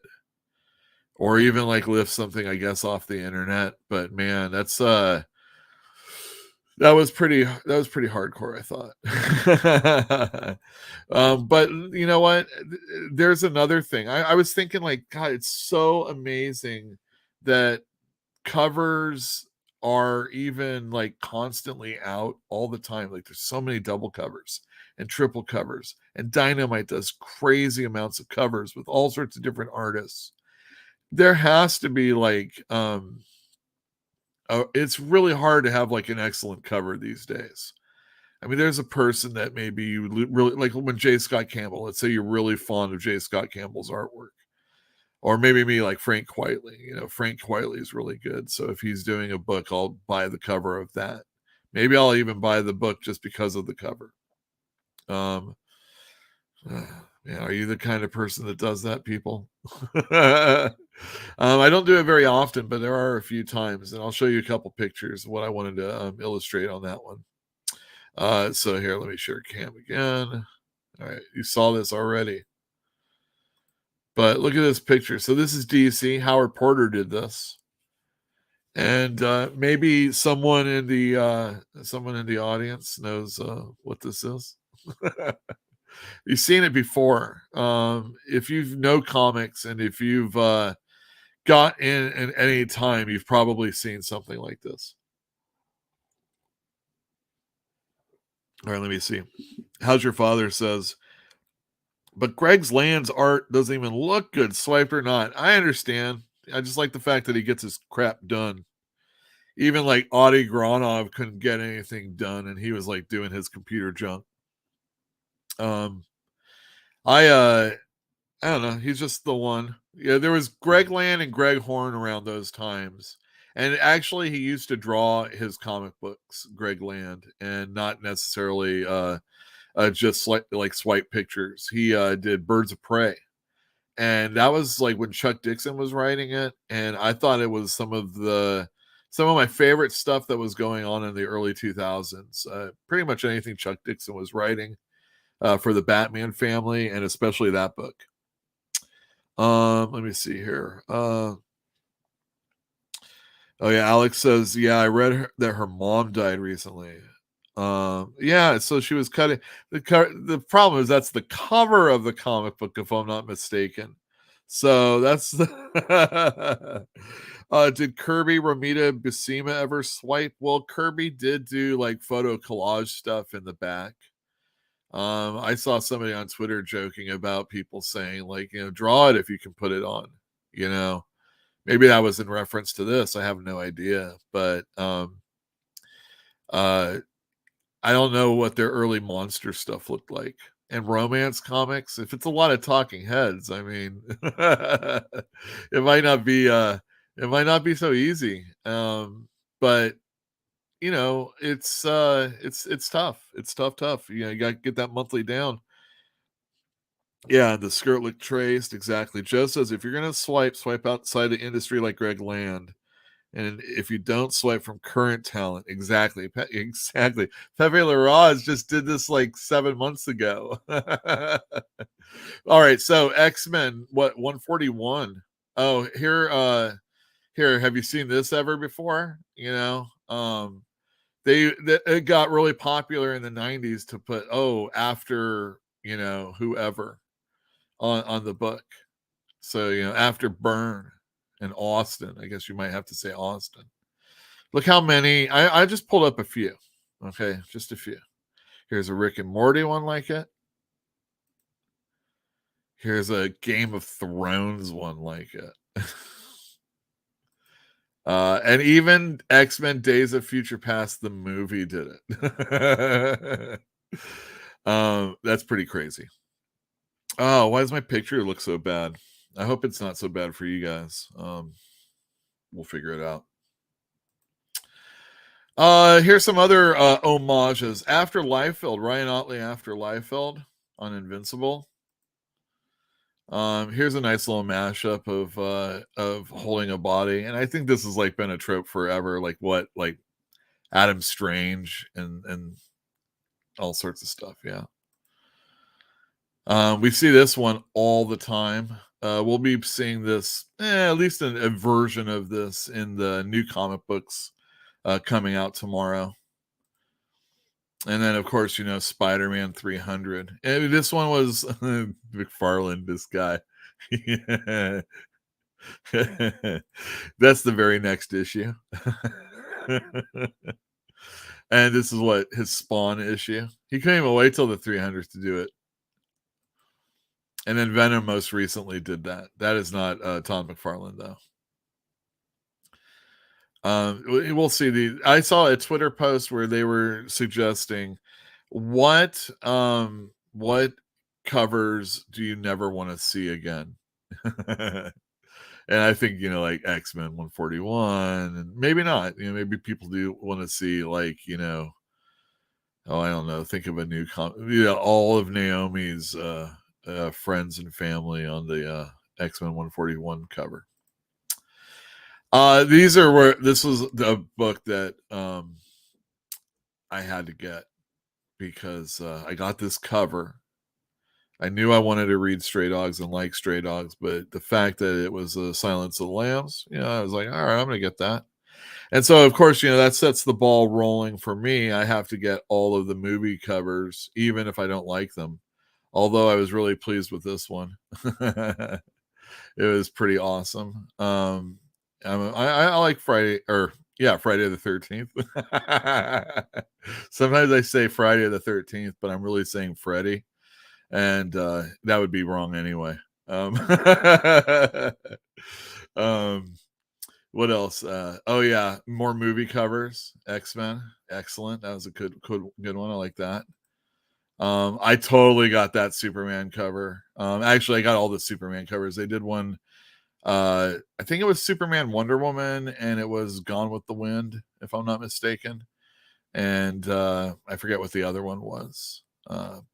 or even like lift something, I guess, off the internet. But man, that was pretty hardcore, I thought. But you know what? There's another thing. I was thinking, like, God, it's so amazing that covers are even like constantly out all the time. Like, there's so many double covers and triple covers, and Dynamite does crazy amounts of covers with all sorts of different artists. There has to be like, it's really hard to have like an excellent cover these days. I mean, there's a person that maybe you really like, when J. Scott Campbell, let's say you're really fond of J. Scott Campbell's artwork, or maybe me, like Frank Quitely. You know, Frank Quitely is really good. So if he's doing a book, I'll buy the cover of that. Maybe I'll even buy the book just because of the cover. Yeah, are you the kind of person that does that, people? I don't do it very often, but there are a few times, and I'll show you a couple pictures of what I wanted to illustrate on that one. So here, let me share cam again. All right, you saw this already, but look at this picture. So this is DC. Howard Porter did this, and maybe someone in the audience knows what this is. You've seen it before. If you know comics, and if you've got in at any time, you've probably seen something like this. All right, let me see. How's Your Father says, but Greg's Land's art doesn't even look good, swiped or not. I understand. I just like the fact that he gets his crap done. Even like Adi Granov couldn't get anything done, and he was like doing his computer junk. I don't know. He's just the one. Yeah, there was Greg Land and Greg Horn around those times. And actually, he used to draw his comic books, Greg Land, and not necessarily just like swipe pictures. He did Birds of Prey. And that was like when Chuck Dixon was writing it. And I thought it was some of my favorite stuff that was going on in the early 2000s. Pretty much anything Chuck Dixon was writing for the Batman family, and especially that book. Let me see here. Oh yeah, Alex says, yeah, I read that her mom died recently. Yeah, so she was cutting the problem is that's the cover of the comic book, if I'm not mistaken. So that's the did Kirby Ramita Buscema ever swipe? Well, Kirby did do like photo collage stuff in the back. I saw somebody on Twitter joking about people saying, like, draw it if you can put it on, maybe that was in reference to this. I have no idea, but I don't know what their early monster stuff looked like. And romance comics, if it's a lot of talking heads, I mean, it might not be so easy. But it's tough. It's tough. You got to get that monthly down. Yeah, the Scarlet Traced, exactly. Joe says, if you're going to swipe outside the industry like Greg Land. And if you don't swipe from current talent, exactly. Pepe Larraz just did this like 7 months ago. All right, so X-Men, 141? Oh, here, have you seen this ever before? It got really popular in the 90s to put after whoever on the book. So after Byrne and Austin, I guess you might have to say Austin. Look how many. I just pulled up a few. Okay, just a few. Here's a Rick and Morty one like it. Here's a Game of Thrones one like it. And even X-Men Days of Future Past, the movie, did it. That's pretty crazy. Oh, why does my picture look so bad? I hope it's not so bad for you guys. We'll figure it out. Here's some other homages. After Liefeld, Ryan Otley after Liefeld on Invincible. Here's a nice little mashup of Holding a Body, and I think this has like been a trope forever. Like Adam Strange and all sorts of stuff. Yeah. We see this one all the time. We'll be seeing this, at least a version of this in the new comic books coming out tomorrow. And then, of course, Spider-Man 300. And this one was McFarlane, this guy. That's the very next issue. And this is what his Spawn issue. He couldn't even wait till the 300th to do it. And then Venom most recently did that. That is not Tom McFarlane, though. We'll see. I saw a Twitter post where they were suggesting what covers do you never want to see again? And I think, like X-Men 141, and maybe not. Maybe people do want to see, like, I don't know. Think of a new all of Naomi's friends and family on the X-Men 141 cover. This was the book that I had to get because I got this cover. I knew I wanted to read Stray Dogs and like Stray Dogs, but the fact that it was a Silence of the Lambs, I was like, all right, I'm going to get that. And so, of course, that sets the ball rolling for me. I have to get all of the movie covers, even if I don't like them. Although I was really pleased with this one. It was pretty awesome. I like Friday the 13th. Sometimes I say Friday the 13th, but I'm really saying Freddy. And that would be wrong anyway. What else? More movie covers. X-Men, excellent. That was a good one. I like that. I totally got that Superman cover. Actually, I got all the Superman covers. They did one. I think it was Superman, Wonder Woman, and it was Gone with the Wind, if I'm not mistaken. And I forget what the other one was.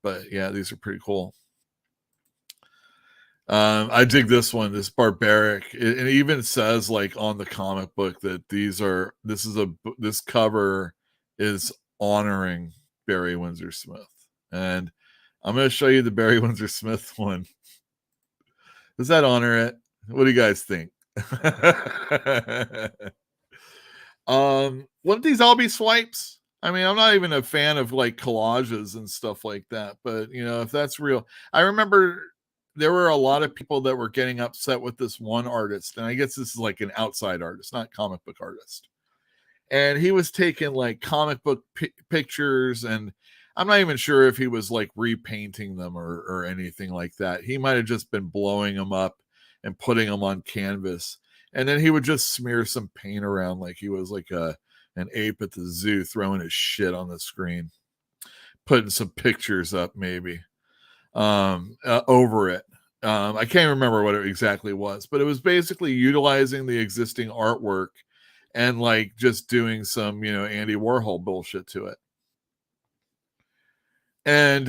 But yeah, these are pretty cool. I dig this one, this barbaric. It even says, like, on the comic book that this cover is honoring Barry Windsor Smith. And I'm going to show you the Barry Windsor Smith one. Does that honor it? What do you guys think? Wouldn't these all be swipes? I mean, I'm not even a fan of like collages and stuff like that, but if that's real, I remember there were a lot of people that were getting upset with this one artist, and I guess this is like an outside artist, not comic book artist. And he was taking like comic book pictures, and I'm not even sure if he was like repainting them or anything like that. He might have just been blowing them up and putting them on canvas, and then he would just smear some paint around like he was like an ape at the zoo throwing his shit on the screen, putting some pictures up maybe over it. I can't remember what it exactly was, but it was basically utilizing the existing artwork and like just doing some, Andy Warhol bullshit to it. And,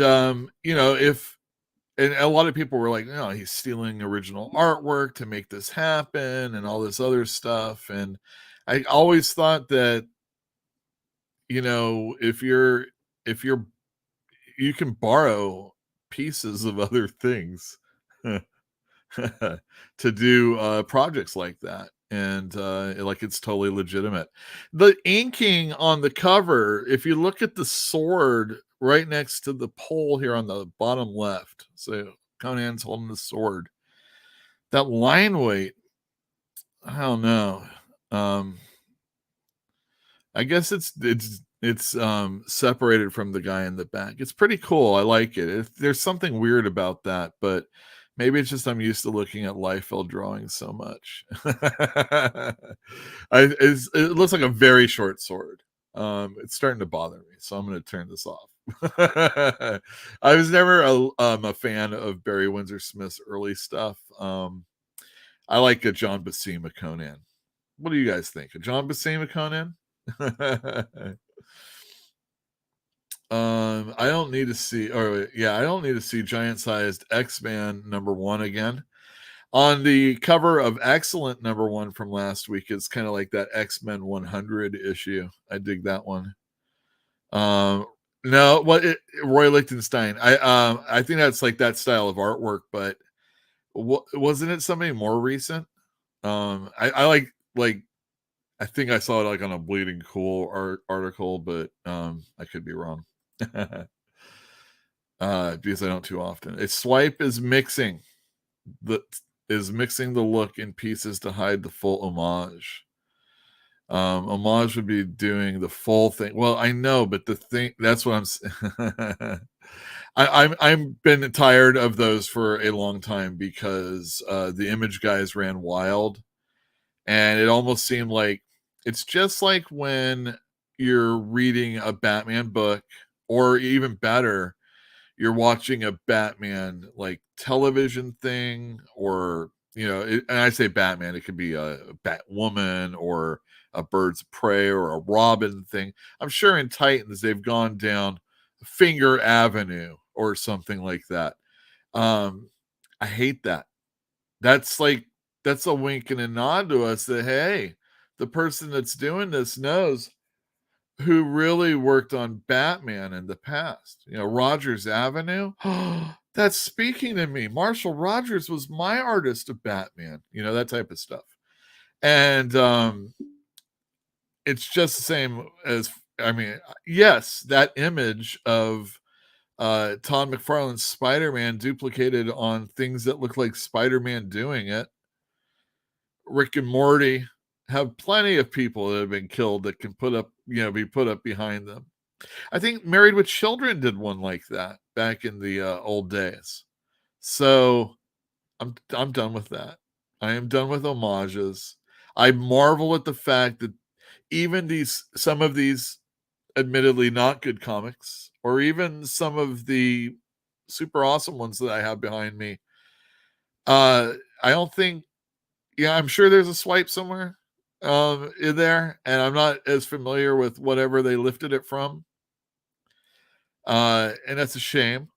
and a lot of people were like, no, he's stealing original artwork to make this happen and all this other stuff. And I always thought that, if you can borrow pieces of other things to do projects like that, and like it's totally legitimate. The inking on the cover, if you look at the sword right next to the pole here on the bottom left, so Conan's holding the sword, that line weight, I don't know. I guess it's separated from the guy in the back. It's pretty cool. I like it. There's something weird about that, but maybe it's just I'm used to looking at Liefeld drawings so much. It looks like a very short sword. It's starting to bother me, so I'm going to turn this off. I was never a fan of Barry Windsor Smith's early stuff. I like a John Buscema Conan. What do you guys think? A John Buscema Conan? I don't need to see giant-sized X-Man #1 again. On the cover of Excellent #1 from last week, it's kind of like that X-Men 100 issue. I dig that one. Now No, Roy Lichtenstein. I think that's like that style of artwork, but wasn't it something more recent? I like I think I saw it like on a Bleeding Cool article, but I could be wrong. Because I don't too often. A swipe is mixing the look in pieces to hide the full homage. Homage would be doing the full thing. Well, I know, but the thing that's what I'm been tired of those for a long time because the image guys ran wild, and it almost seemed like it's just like when you're reading a Batman book, or even better, you're watching a Batman like television thing, or and I say Batman, it could be a Batwoman or a Birds of Prey or a Robin thing. I'm sure in Titans they've gone down Finger Avenue or something like that. I hate that. That's a wink and a nod to us that, hey, the person that's doing this knows who really worked on Batman in the past. Rogers Avenue. That's speaking to me. Marshall Rogers was my artist of Batman. That type of stuff. And it's just the same as, yes, that image of Todd McFarlane's Spider-Man duplicated on things that look like Spider-Man doing it. Rick and Morty have plenty of people that have been killed that can be put up behind them. I think Married with Children did one like that back in the old days. So I'm done with that. I am done with homages. I marvel at the fact that even some of these admittedly not good comics, or even some of the super awesome ones that I have behind me, I don't think, I'm sure there's a swipe somewhere in there, and I'm not as familiar with whatever they lifted it from, and that's a shame.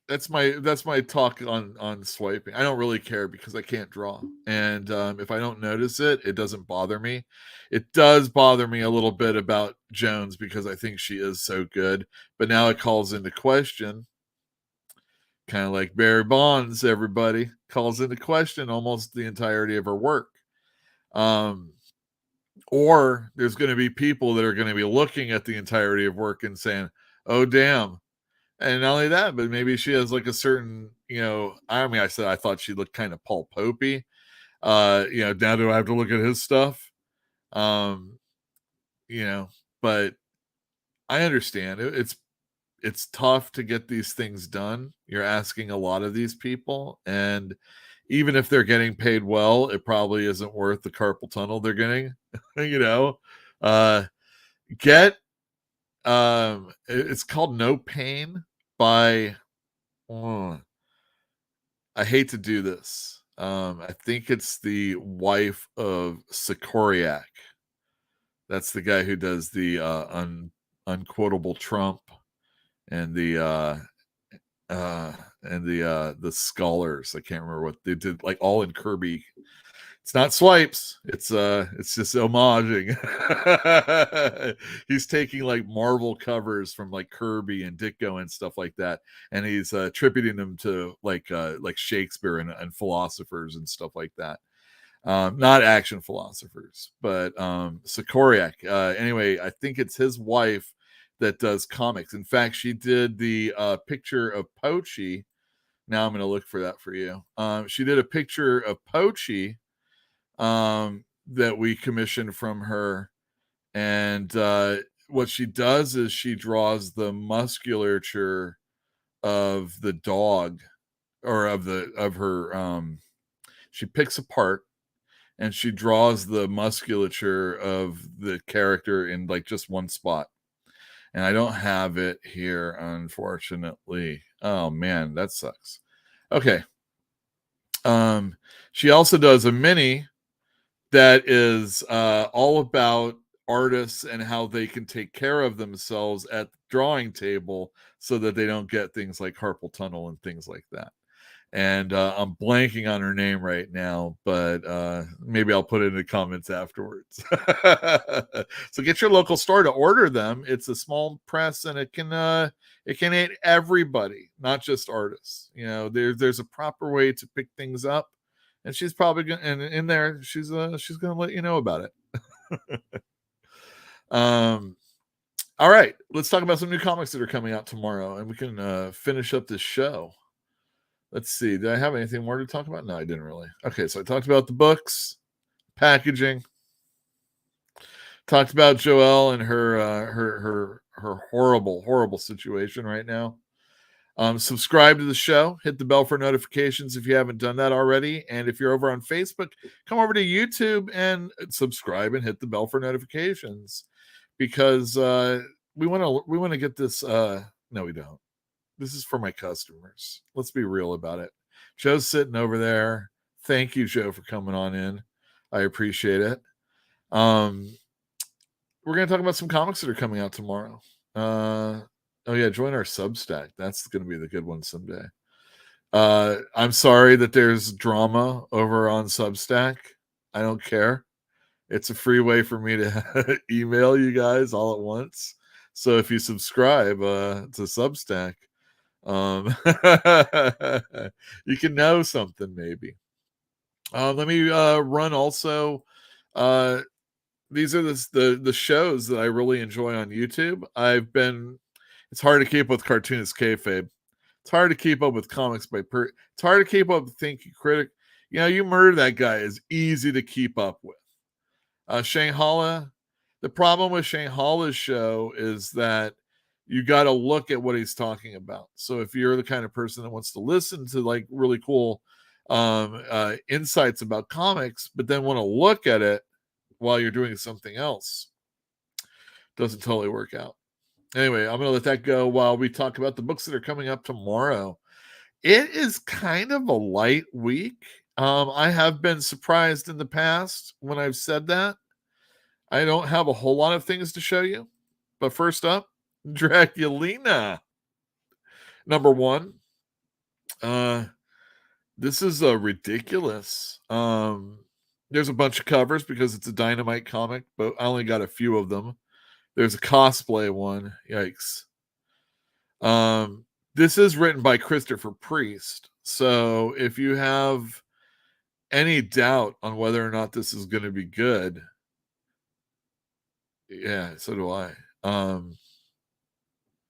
That's my talk on swiping. I don't really care because I can't draw, and if I don't notice it, it doesn't bother me. It does bother me a little bit about Jones because I think she is so good, but now it calls into question, kind of like Barry Bonds, everybody calls into question almost the entirety of her work. Or there's going to be people that are going to be looking at the entirety of work and saying, oh, damn. And not only that, but maybe she has like a certain, I said I thought she looked kind of Paul Popey. Now do I have to look at his stuff? But I understand it's tough to get these things done. You're asking a lot of these people, and even if they're getting paid well, it probably isn't worth the carpal tunnel they're getting. It's called No Pain by I hate to do this. I think it's the wife of Sikoriak. That's the guy who does the Unquotable Trump and the Scholars. I can't remember what they did, like all in Kirby. It's not swipes. It's just homaging. He's taking like Marvel covers from like Kirby and Ditko and stuff like that, and he's attributing them to like Shakespeare and philosophers and stuff like that. Not action philosophers, but Sikoriak. Anyway, I think it's his wife that does comics. In fact, she did the picture of Pochi. Now I'm going to look for that for you. She did a picture of Pochi that we commissioned from her, and what she does is she draws the musculature of the dog, or of her. She picks apart and she draws the musculature of the character in like just one spot. And I don't have it here, unfortunately. Oh man, that sucks. Okay. She also does a mini that is all about artists and how they can take care of themselves at the drawing table so that they don't get things like carpal tunnel and things like that. And I'm blanking on her name right now, but maybe I'll put it in the comments afterwards. So get your local store to order them. It's a small press, and it can aid everybody, not just artists. You know, there's a proper way to pick things up, and she's probably gonna, and in there she's gonna let you know about it. All right, let's talk about some new comics that are coming out tomorrow, and we can finish up this show. Let's see. Did I have anything more to talk about? No, I didn't really. Okay, so I talked about the books, packaging. Talked about Joelle and her horrible situation right now. Subscribe to the show. Hit the bell for notifications if you haven't done that already. And if you're over on Facebook, come over to YouTube and subscribe and hit the bell for notifications, because we want to get this. No, we don't. This is for my customers. Let's be real about it. Joe's sitting over there. Thank you, Joe, for coming on in. I appreciate it. We're going to talk about some comics that are coming out tomorrow. Oh, yeah, join our Substack. That's going to be the good one someday. I'm sorry that there's drama over on Substack. I don't care. It's a free way for me to email you guys all at once. So if you subscribe to Substack, you can know something maybe. Let me run also. These are the shows that I really enjoy on YouTube. It's hard to keep up with Cartoonist Kayfabe. It's hard to keep up with Comics by It's hard to keep up with Thinking Critic. You know, You Murder That Guy is easy to keep up with. Shane Halla. The problem with Shane Halla's show is that you got to look at what he's talking about. So if you're the kind of person that wants to listen to like really cool insights about comics, but then want to look at it while you're doing something else, doesn't totally work out. Anyway, I'm going to let that go while we talk about the books that are coming up tomorrow. It is kind of a light week. I have been surprised in the past when I've said that. I don't have a whole lot of things to show you. But first up, Draculina. Number 1. This is ridiculous. There's a bunch of covers because it's a Dynamite comic, but I only got a few of them. There's a cosplay one. Yikes. This is written by Christopher Priest. So if you have any doubt on whether or not this is going to be good, yeah, so do I.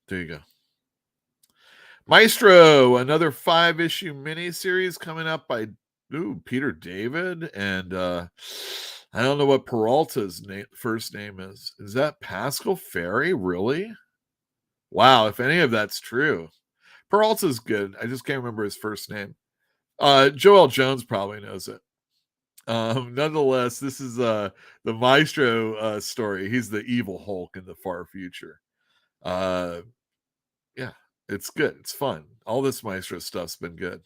There you go. Maestro, another 5-issue miniseries coming up by Peter David, and I don't know what Peralta's first name is. Is that Pascal Ferry? Really? Wow, if any of that's true. Peralta's good. I just can't remember his first name. Joel Jones probably knows it. Nonetheless, this is the Maestro story. He's the evil Hulk in the far future. Yeah, it's good. It's fun. All this Maestro stuff's been good.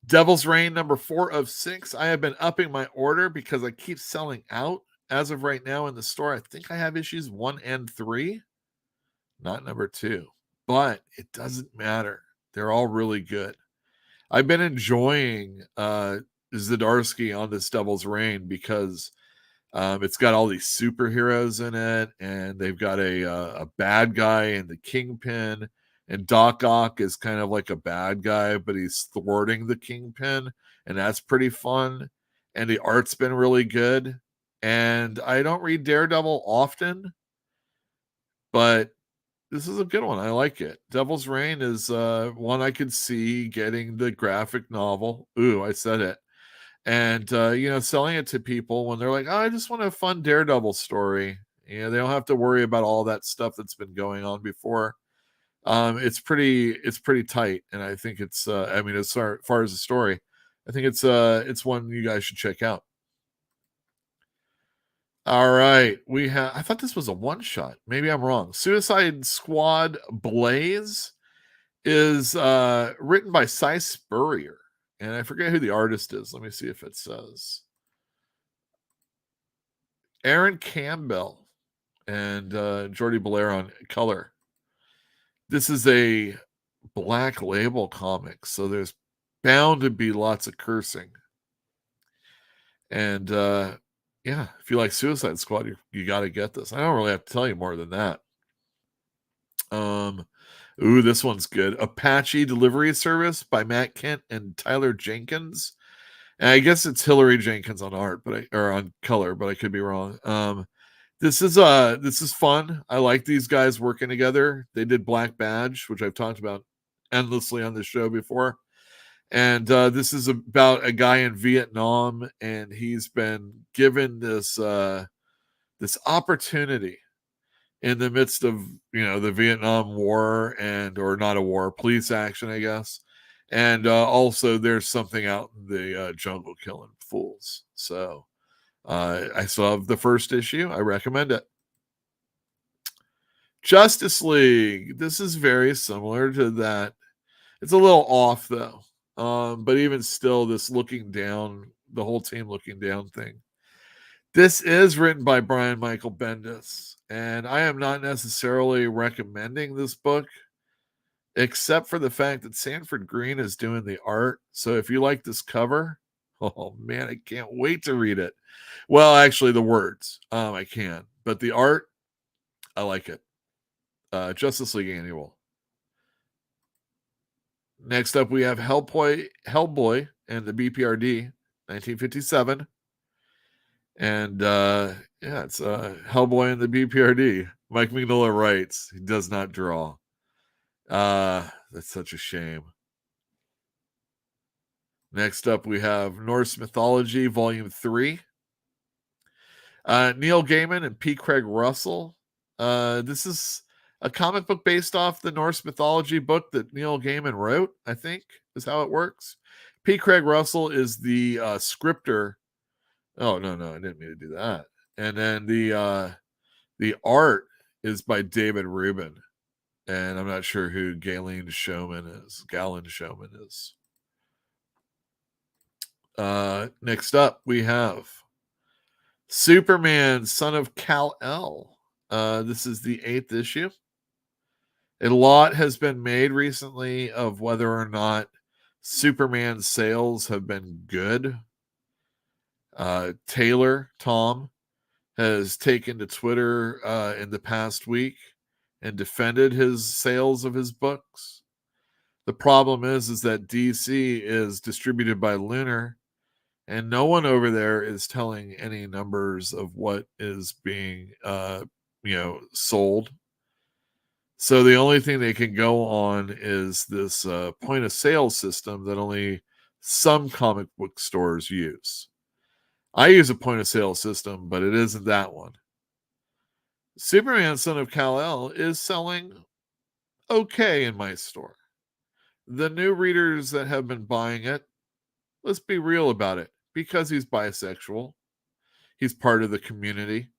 Devil's Reign, number 4 of 6. I have been upping my order because I keep selling out. As of right now in the store, I think I have issues 1 and 3. Not number 2. But it doesn't matter. They're all really good. I've been enjoying Zdarsky on this Devil's Reign because it's got all these superheroes in it, and they've got a bad guy in the Kingpin, and Doc Ock is kind of like a bad guy, but he's thwarting the Kingpin, and that's pretty fun. And the art's been really good. And I don't read Daredevil often, but this is a good one. I like it. Devil's Reign is one I could see getting the graphic novel. Ooh, I said it. And, selling it to people when they're like, oh, I just want a fun Daredevil story. They don't have to worry about all that stuff that's been going on before. It's pretty tight. And I think it's, as far as the story, I think it's one you guys should check out. All right. I thought this was a one shot. Maybe I'm wrong. Suicide Squad Blaze is written by Cy Spurrier. And I forget who the artist is. Let me see if it says. Aaron Campbell and Jordi Belair on color. This is a Black Label Comics, so there's bound to be lots of cursing. And yeah, if you like Suicide Squad, you got to get this. I don't really have to tell you more than that. Ooh, this one's good. Apache Delivery Service by Matt Kent and Tyler Jenkins. And I guess it's Hillary Jenkins on art, or on color, but I could be wrong. This is fun. I like these guys working together. They did Black Badge, which I've talked about endlessly on this show before. And this is about a guy in Vietnam, and he's been given this this opportunity in the midst of, the Vietnam War, or not a war, police action, I guess. And also there's something out in the jungle killing fools. So I still have the first issue. I recommend it. Justice League. This is very similar to that. It's a little off though. But even still, this looking down, the whole team looking down thing. This is written by Brian Michael Bendis, and I am not necessarily recommending this book, except for the fact that Sanford Green is doing the art. So if you like this cover, oh man, I can't wait to read it. Well, actually, the words, I can, but the art, I like it. Justice League Annual. Next up, we have Hellboy and the BPRD, 1957. And it's Hellboy and the BPRD. Mike Mignola writes. He does not draw. That's such a shame. Next up, we have Norse Mythology, Volume 3. Neil Gaiman and P. Craig Russell. This is a comic book based off the Norse mythology book that Neil Gaiman wrote, I think, is how it works. P. Craig Russell is the scripter. Oh, no, I didn't mean to do that. And then the art is by David Rubin. And I'm not sure who Galen Showman is. Next up, we have Superman, Son of Kal-El. This is the 8th issue. A lot has been made recently of whether or not Superman sales have been good. Taylor, Tom, has taken to Twitter in the past week and defended his sales of his books. The problem is that DC is distributed by Lunar, and no one over there is telling any numbers of what is being sold. So the only thing they can go on is this point of sale system that only some comic book stores use. I use a point of sale system, but it isn't that one. Superman, Son of Kal-El is selling okay in my store. The new readers that have been buying it, let's be real about it, because he's bisexual, he's part of the community.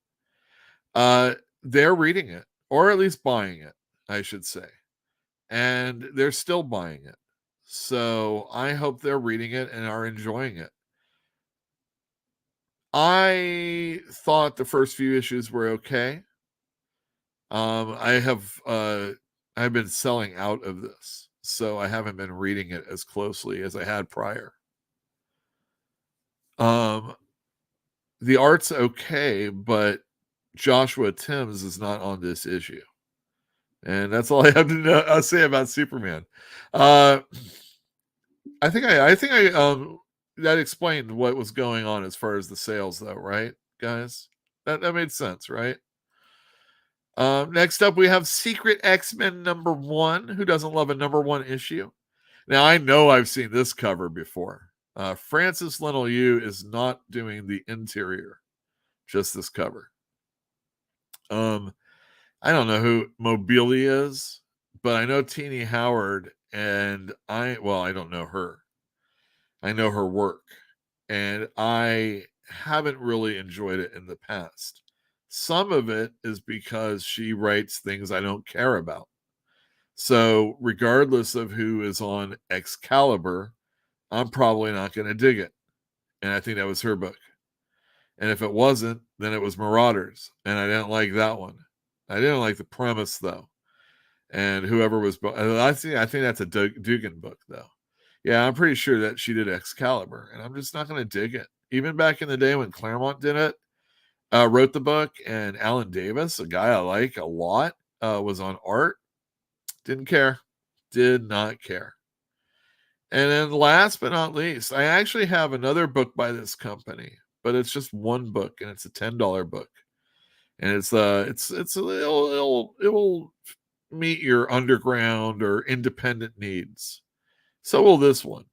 They're reading it, or at least buying it, I should say. And they're still buying it. So I hope they're reading it and are enjoying it. I thought the first few issues were okay. I've been selling out of this, so I haven't been reading it as closely as I had prior. The art's okay, but Joshua Timms is not on this issue. And that's all I have to say about Superman. I think that explained what was going on as far as the sales, though, right, guys? That made sense, right? Next up, we have Secret X-Men #1. Who doesn't love a #1 issue? Now, I know I've seen this cover before. Francis Lennell-Yu is not doing the interior, just this cover. I don't know who Mobili is, but I know Teenie Howard, and I don't know her. I know her work, and I haven't really enjoyed it in the past. Some of it is because she writes things I don't care about. So regardless of who is on Excalibur, I'm probably not going to dig it. And I think that was her book. And if it wasn't, then it was Marauders. And I didn't like that one. I didn't like the premise, though. And whoever was, I think that's a Dugan book, though. Yeah, I'm pretty sure that she did Excalibur, and I'm just not going to dig it. Even back in the day when Claremont did it, wrote the book, and Alan Davis, a guy I like a lot, was on art. Didn't care. Did not care. And then last but not least, I actually have another book by this company, but it's just one book, and it's a $10 book. And it will meet your underground or independent needs. So will this one.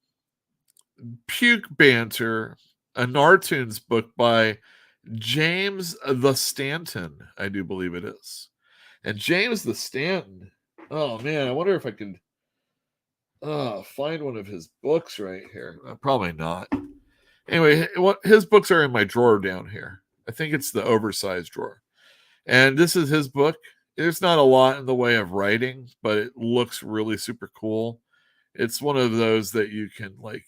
Puke Banter, a Nartoons book by James the Stanton, I do believe it is. And James the Stanton, oh man, I wonder if I could find one of his books right here. Probably not. Anyway, his books are in my drawer down here. I think it's the oversized drawer. And this is his book. There's not a lot in the way of writing, but it looks really super cool. It's one of those that you can, like,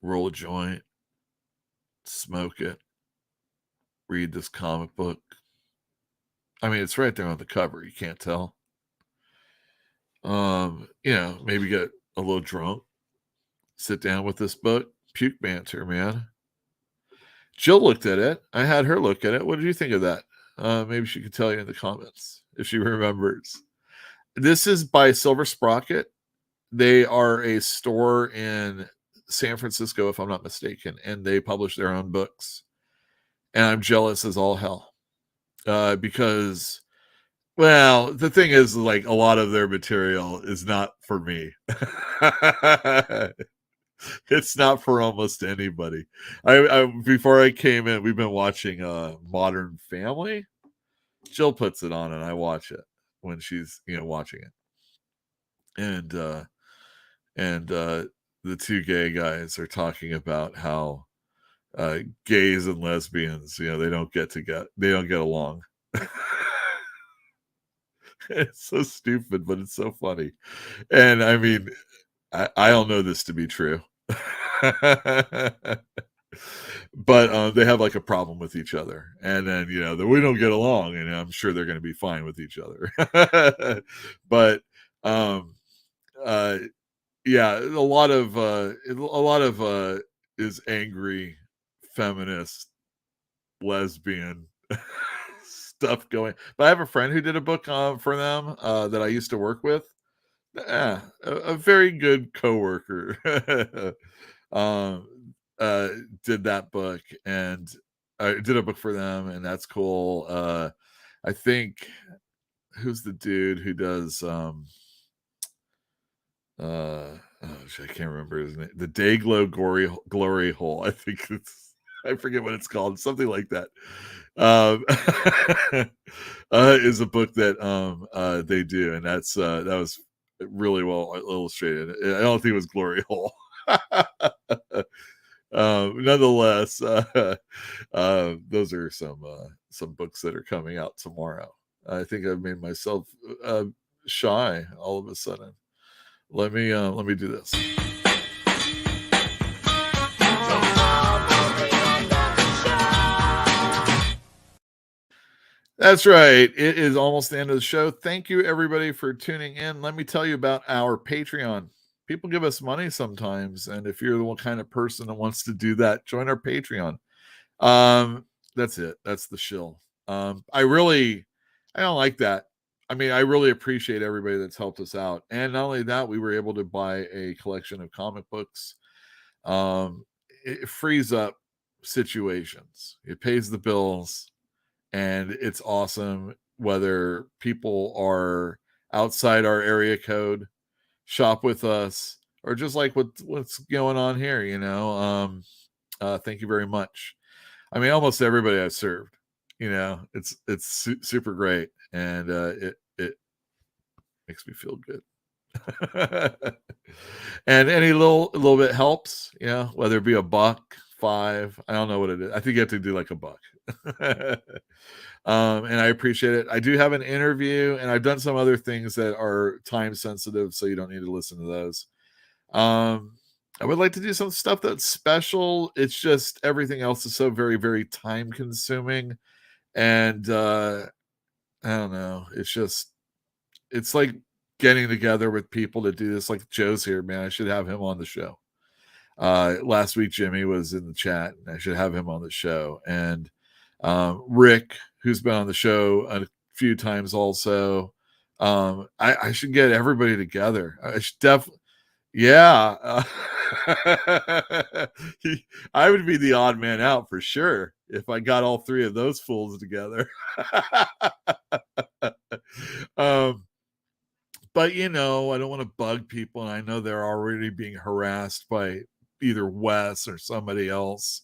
roll a joint, smoke it, read this comic book. I mean, it's right there on the cover. You can't tell. Maybe get a little drunk, sit down with this book. Puke Banter, man. Jill looked at it. I had her look at it. What did you think of that? Maybe she could tell you in the comments if she remembers. This is by Silver Sprocket. They are a store in San Francisco, if I'm not mistaken, and they publish their own books. And I'm jealous as all hell. Because, well, the thing is, like, a lot of their material is not for me. It's not for almost anybody. I before I came in, we've been watching Modern Family. Jill puts it on and I watch it when she's watching it. And the two gay guys are talking about how gays and lesbians, they don't get along. It's so stupid, but it's so funny. And I mean, I don't know this to be true. But they have like a problem with each other, and then that we don't get along, and I'm sure they're going to be fine with each other. But yeah, a lot of is angry feminist lesbian stuff going. But I have a friend who did a book for them that I used to work with. A very good coworker did that book, and I did a book for them, and that's cool. I think, who's the dude who does I can't remember his name. The Dayglow Glory Hole. I think I forget what it's called. Something like that. Is a book that they do, and that was really well illustrated. I don't think it was Glory Hole. Nonetheless, those are some books that are coming out tomorrow. I think I've made myself shy all of a sudden. Let me do this. That's right. It is almost the end of the show. Thank you, everybody, for tuning in. Let me tell you about our Patreon. People give us money sometimes, and if you're the kind of person that wants to do that, join our Patreon. That's it. That's the shill. I don't like that. I mean, I really appreciate everybody that's helped us out. And not only that, we were able to buy a collection of comic books. It frees up situations. It pays the bills. And it's awesome whether people are outside our area code, shop with us, or just like what's going on here, thank you very much. I mean, almost everybody I've served, it's super great, and it makes me feel good. And any little bit helps, whether it be $1, $5, I don't know what it is. I think you have to do like $1. And I appreciate it. I do have an interview, and I've done some other things that are time sensitive, so you don't need to listen to those. I would like to do some stuff that's special. It's just everything else is so very, very time consuming. And I don't know. It's like getting together with people to do this. Like Joe's here, man. I should have him on the show. Last week, Jimmy was in the chat, and I should have him on the show. And Rick, who's been on the show a few times also. I should get everybody together. I should definitely, yeah. I would be the odd man out for sure if I got all three of those fools together. But I don't want to bug people, and I know they're already being harassed by either Wes or somebody else,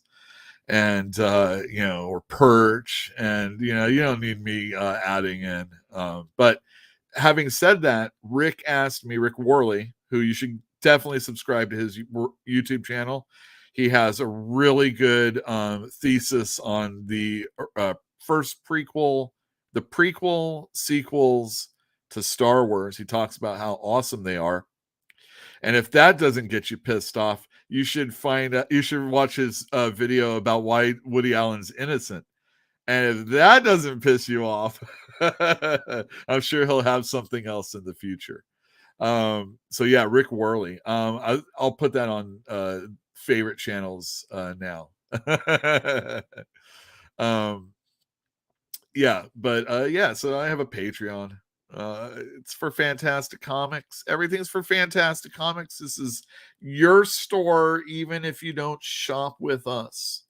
and or Perch, and you don't need me adding in. But having said that, Rick Worley, who you should definitely subscribe to his YouTube channel. He has a really good thesis on the first prequel, the prequel sequels to Star Wars. He talks about how awesome they are. And if that doesn't get you pissed off, you should watch his video about why Woody Allen's innocent. And if that doesn't piss you off, I'm sure he'll have something else in the future. So yeah, Rick Worley. I'll put that on favorite channels now. Yeah, but yeah, so I have a Patreon. It's for Fantastic Comics. Everything's for Fantastic Comics. This is your store, even if you don't shop with us.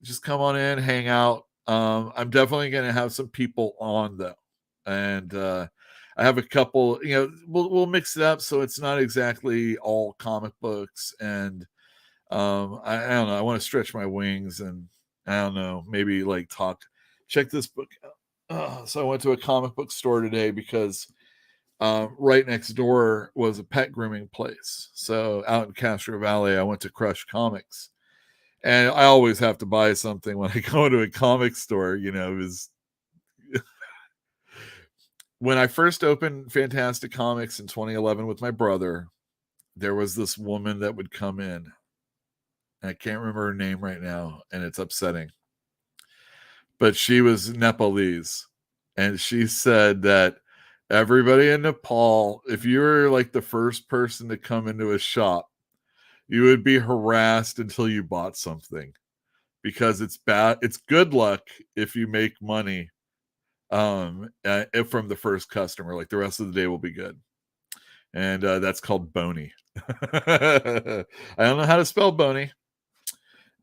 Just come on in, hang out. I'm definitely going to have some people on though, and I have a couple. We'll mix it up so it's not exactly all comic books. And I don't know. I want to stretch my wings, and I don't know. Maybe like check this book out. So I went to a comic book store today because right next door was a pet grooming place. So out in Castro Valley, I went to Crush Comics. And I always have to buy something when I go to a comic store, when I first opened Fantastic Comics in 2011 with my brother, there was this woman that would come in. I can't remember her name right now, and it's upsetting. But she was Nepalese, and she said that everybody in Nepal, if you were like the first person to come into a shop, you would be harassed until you bought something, because it's bad. It's good luck if you make money from the first customer. Like the rest of the day will be good. And that's called Boney. I don't know how to spell Boney.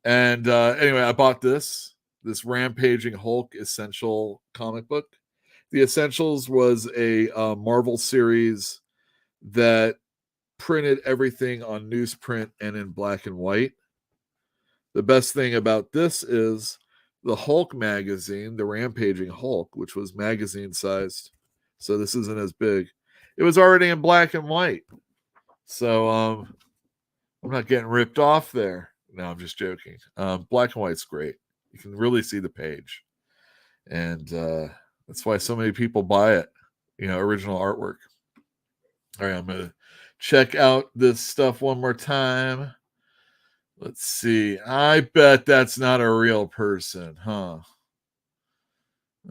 And anyway, I bought this Rampaging Hulk Essential comic book. The Essentials was a Marvel series that printed everything on newsprint and in black and white. The best thing about this is the Hulk magazine, the Rampaging Hulk, which was magazine sized, so this isn't as big. It was already in black and white. So I'm not getting ripped off there. No, I'm just joking. Black and white's great. You can really see the page. And that's why so many people buy it. Original artwork. All right, I'm going to check out this stuff one more time. Let's see. I bet that's not a real person, huh?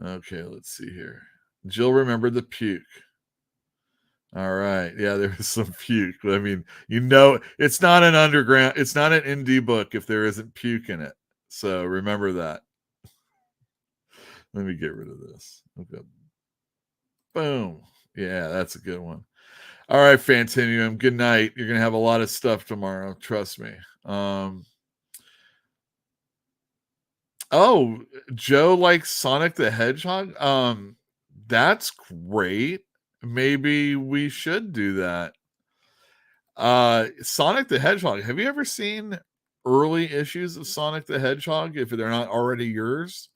Okay, let's see here. Jill remembered the puke. All right. Yeah, there was some puke. I mean, it's not an underground, it's not an indie book if there isn't puke in it. So remember that. Let me get rid of this. Okay. Boom. Yeah, that's a good one. All right, Fantinium. Good night. You're going to have a lot of stuff tomorrow. Trust me. Oh, Joe likes Sonic the Hedgehog. That's great. Maybe we should do that. Sonic the Hedgehog. Have you ever seen early issues of Sonic the Hedgehog if they're not already yours?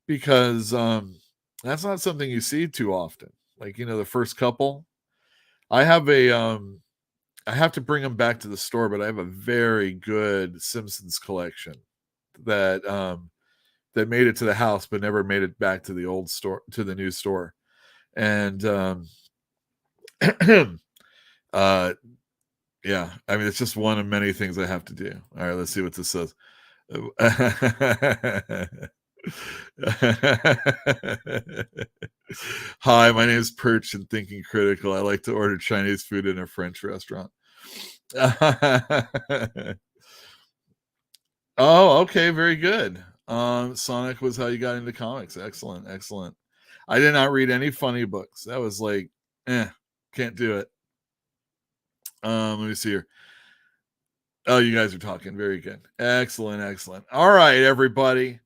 Because that's not something you see too often. Like, the first couple. I have I have to bring them back to the store, but I have a very good Simpsons collection that made it to the house but never made it back to the old store, to the new store. And yeah, I mean, it's just one of many things I have to do. All right, let's see what this says. Hi, my name is Perch and Thinking Critical. I like to order Chinese food in a French restaurant. Oh, okay, very good. Sonic was how you got into comics. Excellent, excellent. I did not read any funny books. That was like, can't do it. Let me see here. Oh, you guys are talking. Very good. Excellent, excellent. All right, everybody.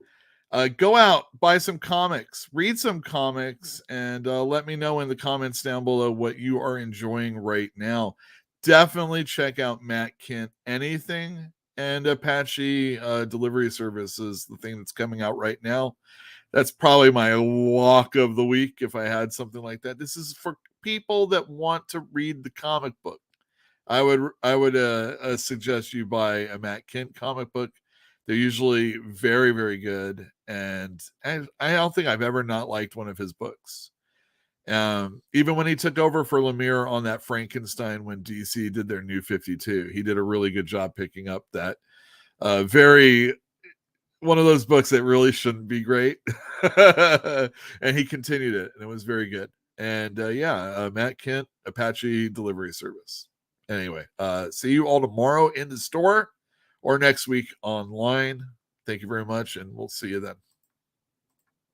Go out, buy some comics, read some comics, and let me know in the comments down below what you are enjoying right now. Definitely check out Matt Kent Anything and Apache Delivery Service is the thing that's coming out right now. That's probably my walk of the week if I had something like that. This is for people that want to read the comic book. I would suggest you buy a Matt Kent comic book. They're usually very, very good, and I don't think I've ever not liked one of his books. Even when he took over for Lemire on that Frankenstein when DC did their New 52, he did a really good job picking up that one of those books that really shouldn't be great, and he continued it, and it was very good. And Matt Kent, Apache Delivery Service. Anyway, see you all tomorrow in the store or next week online. Thank you very much, and we'll see you then.